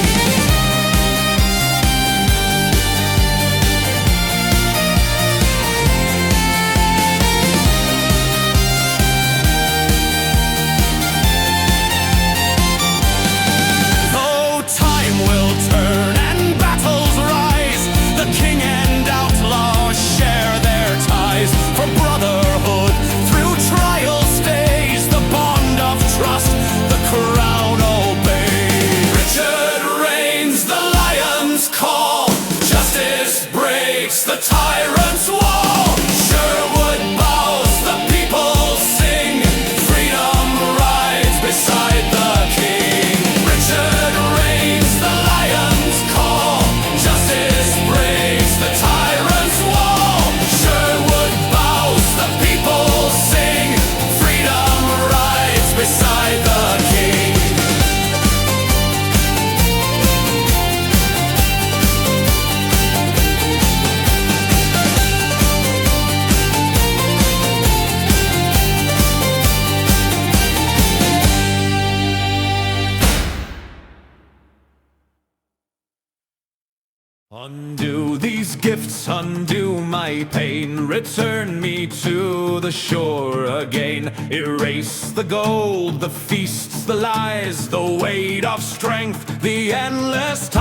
Though time will turn and battles rise, the king and outlaw share their ties. For brotherhood through trial stays, the bond of trust, the crown obeys. Richard reigns, the lion's call. Justice breaks the tyrant's wall. Sherwood bows, the people sing. Freedom rides beside the king. Richard reigns, the lion's call. Justice breaks the tyrant's wall. Sherwood bows, the people sing. Freedom rides beside the king.
Undo these gifts, undo my pain. Return me to the shore again. Erase the gold, the feasts, the lies, the weight of strength, the endless ties.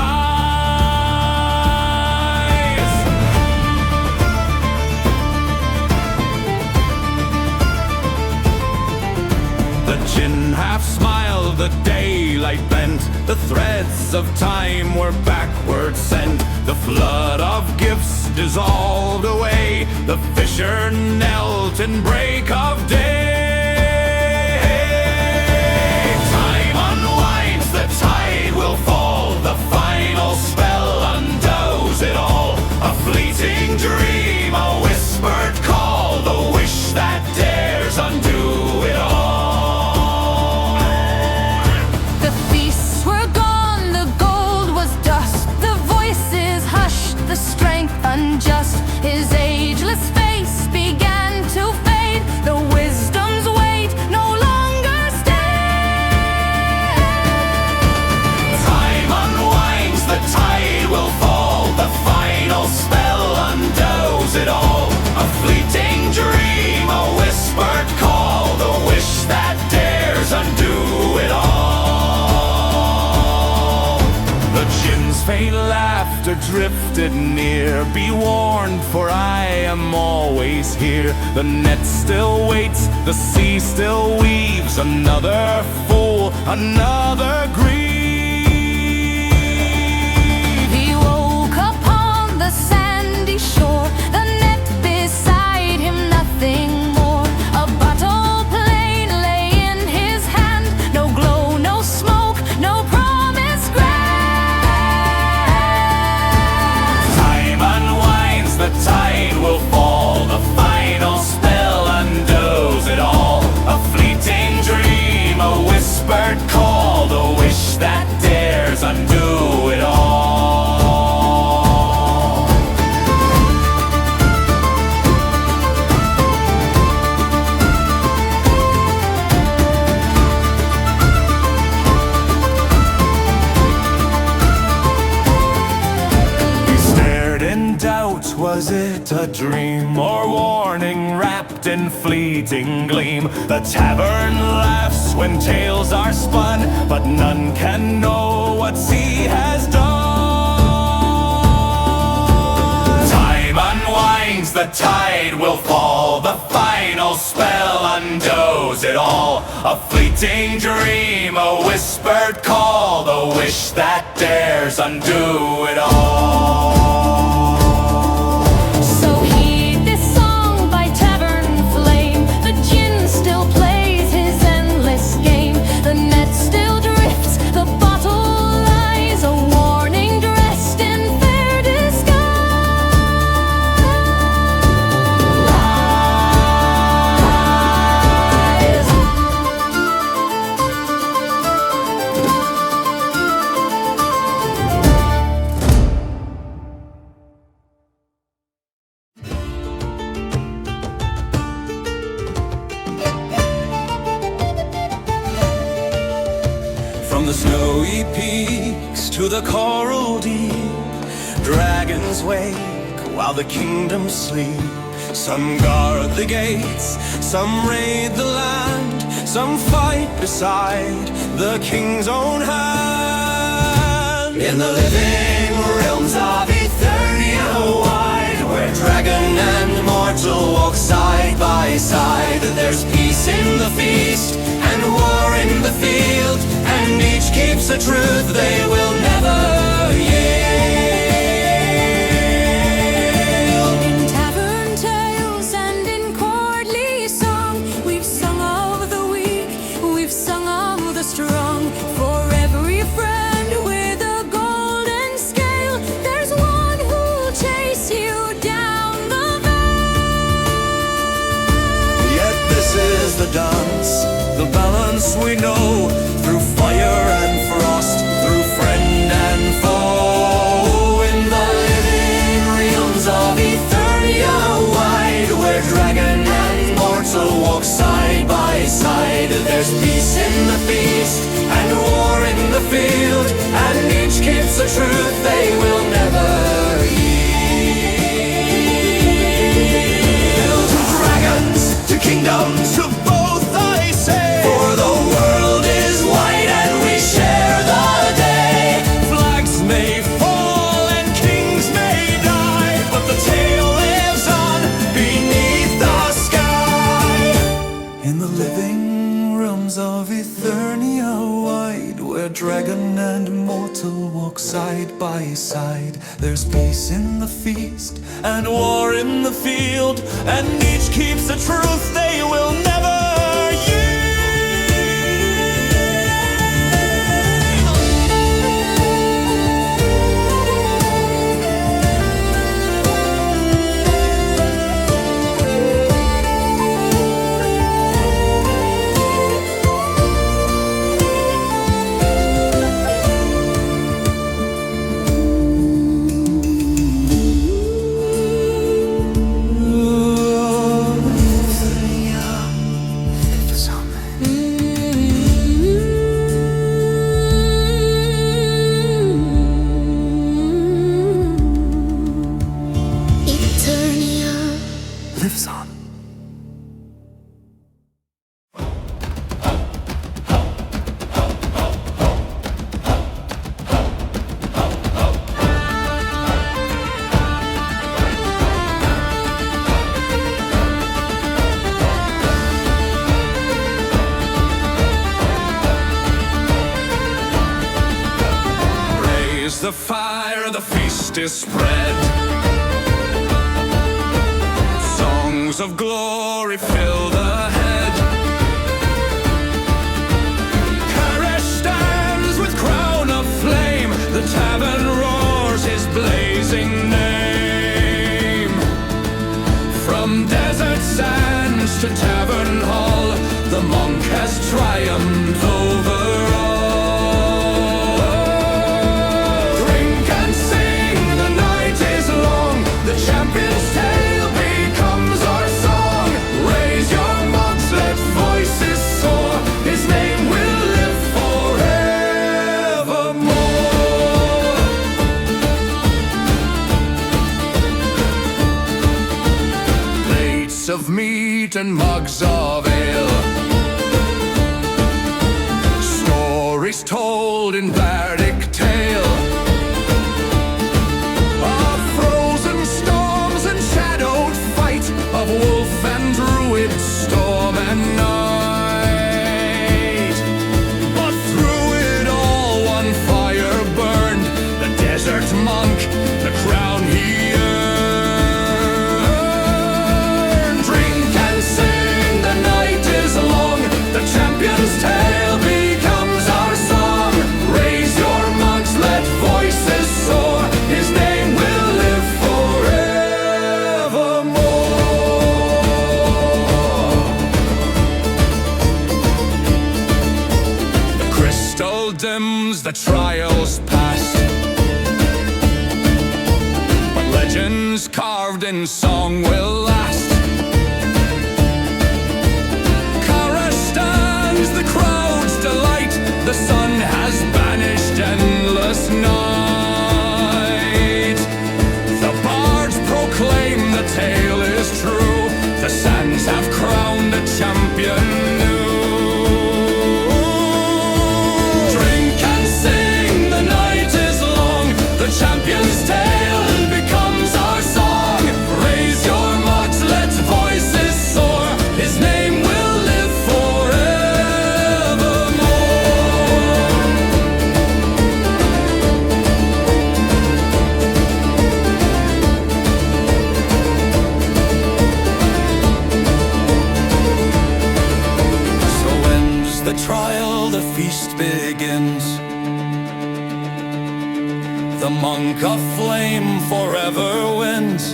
The gin half smiled, the daylight bent. The threads of time were backward sent. The flood of gifts dissolved away. The fisher knelt in break of day. Time unwinds, the tide will fall. The final spell undoes it all. A fleeting dream, a whispered call. The wish that dares undo it all.
The feasts were gone, the gold was dust. The voices hushed, the strength unjust. His ageless face began to fade. The wisdom's weight no longer stayed.
Time unwinds, the tide will fall. The final spell undoes it all. A fleeting dream, a whispered call. The wish that dares undo it all. The gin's faint laughter drifted near. Be warned, for I am always here. The net still waits, the sea still weaves. Another fool, another grief.
He woke upon the sandy shore. The net beside him, nothing more. A battle plain lay in his hand. No glow, no smoke, no promise grand.
Time unwinds, the tide will fall. The final spell undoes it all. A fleeting dream, a whispered call. The wish that dares undo it all. He stared in doubt, was it a dream or warning wrapped in fleeting gleam? The tavern laughs when tales are spun, but none can know what he has done. Time unwinds, the tide will fall. The final spell undoes it all. A fleeting dream, a whispered call. The wish that dares undo it all.
So heed this song by Tavern Flame. The gin still plays his endless game. The net still drifts, the bottle lies. A warning dressed in fair disguise.
the snowy peaks to the coral deep, dragons wake while the kingdoms sleep. Some guard the gates, some raid the land, some fight beside the king's own hand. In the living realms of Ethernia wide, where dragon and mortal walk side by side, there's peace in the feast and war in the field, and each keeps a truth they will never yield.
In tavern tales and in courtly song, we've sung of the weak, we've sung of the strong. For every friend with a golden scale, there's one who'll chase you down the vale.
Yet this is the dance, the balance we know, through fire and frost, through friend and foe. In the living realms of Ethernia wide, where dragon and mortal walk side by side, there's peace in the feast and war in the field, and each keeps a truth they will never yield. To dragons, to kingdoms, to both I say, for the world is wide and we share the day. Flags may fall and kings may die, but the tale lives on beneath the sky. In the living realms of Ethernia wide, where dragon and mortal walk side by side, there's peace in the feast and war in the field, and each keeps the truth they will never lives on. Raise the fire, the feast is spread. Songs of glory fill the head. Courage stands with crown of flame. The tavern roars his blazing name. From desert sands to tavern hall, the monk has triumphed over all. Drink and sing, the night is long. The champion's tale becomes our song. Raise your mugs, let voices soar. His name will live forevermore. Plates of meat and mugs of ale, stories told in bardic tale, of frozen storms and shadowed fight, of wolf and druid, storm and night. But through it all one fire burned, the desert monk, the crown he earned. Drink and sing, the night is long. The champion's tale becomes our song. Raise your mugs, let voices soar. His name will live forevermore. The crystal dims, the trials past, but legends carved in song will last. Cara stands, the crowd's delight. The sun has The monk of flame forever wins.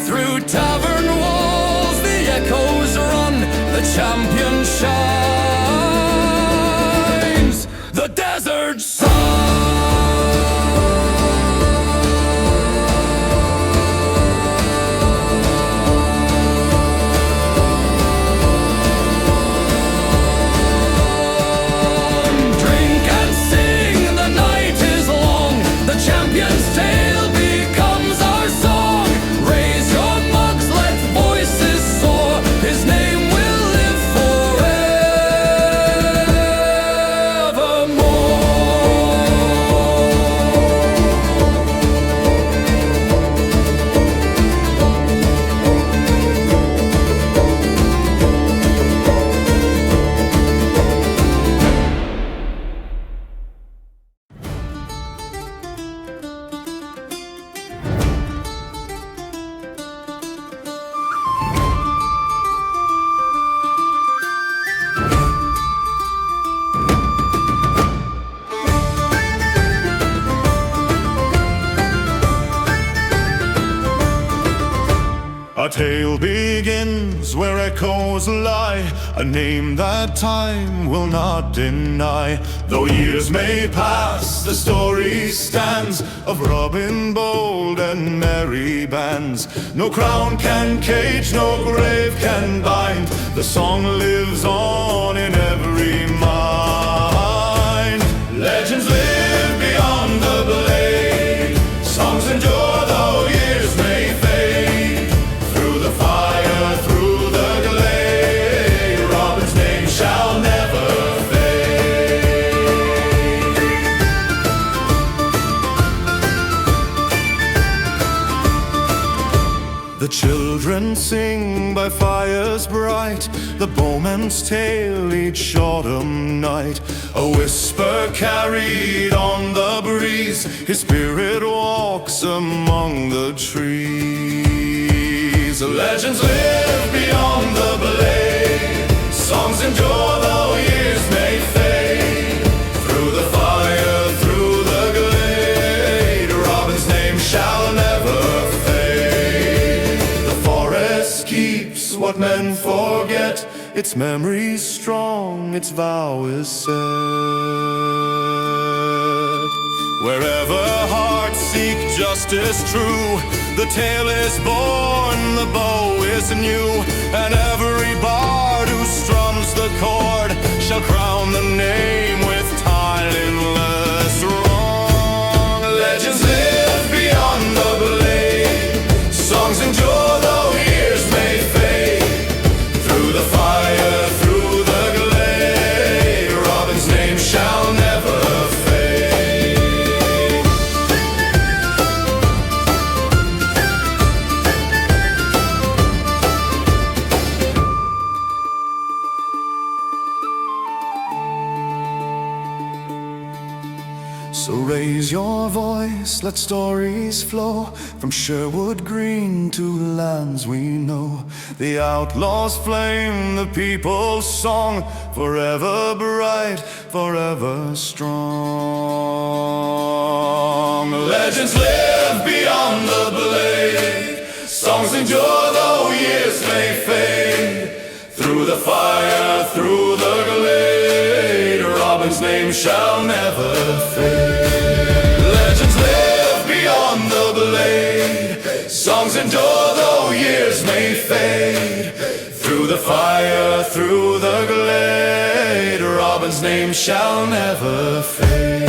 Through tavern walls the echoes run, the champion shines, the desert sun. Champion's tale becomes our song. Raise your mugs, let voices soar. His name will live
A tale begins where echoes lie, a name that time will not deny. Though years may pass, the story stands of Robin bold and merry bands. No crown can cage, no grave can bind. The song lives on in every mind. Legends live beyond the blade. Songs endure though years may fade. Through the fire, through the glade, Robin's name shall never fade. The children sing by fires bright, the bowman's tale each autumn night. A whisper carried on the breeze, his spirit walks among the trees. The legends live beyond the blade, songs endure though years may fade. Through the fire, through the glade, Robin's name shall never fade. The forest keeps what men forget, its memory's strong, its vow is set. Wherever hearts seek justice true, the tale is born, the bow is new, and every bard who strums the chord shall crown the name with timeless wrong. Legends live beyond the blade, songs endure though years may fade. Through the fire, through the glade, Robin's name shall never fade. So raise your voice, let stories flow from Sherwood green to lands we know. The outlaw's flame, the people's song, forever bright, forever strong. Legends live beyond the blade, songs endure though years may fade. Through the fire, through the glade, Robin's name shall never fade. Legends live beyond the blade, songs endure though years may fade. Through the fire, through the glade, Robin's name shall never fade.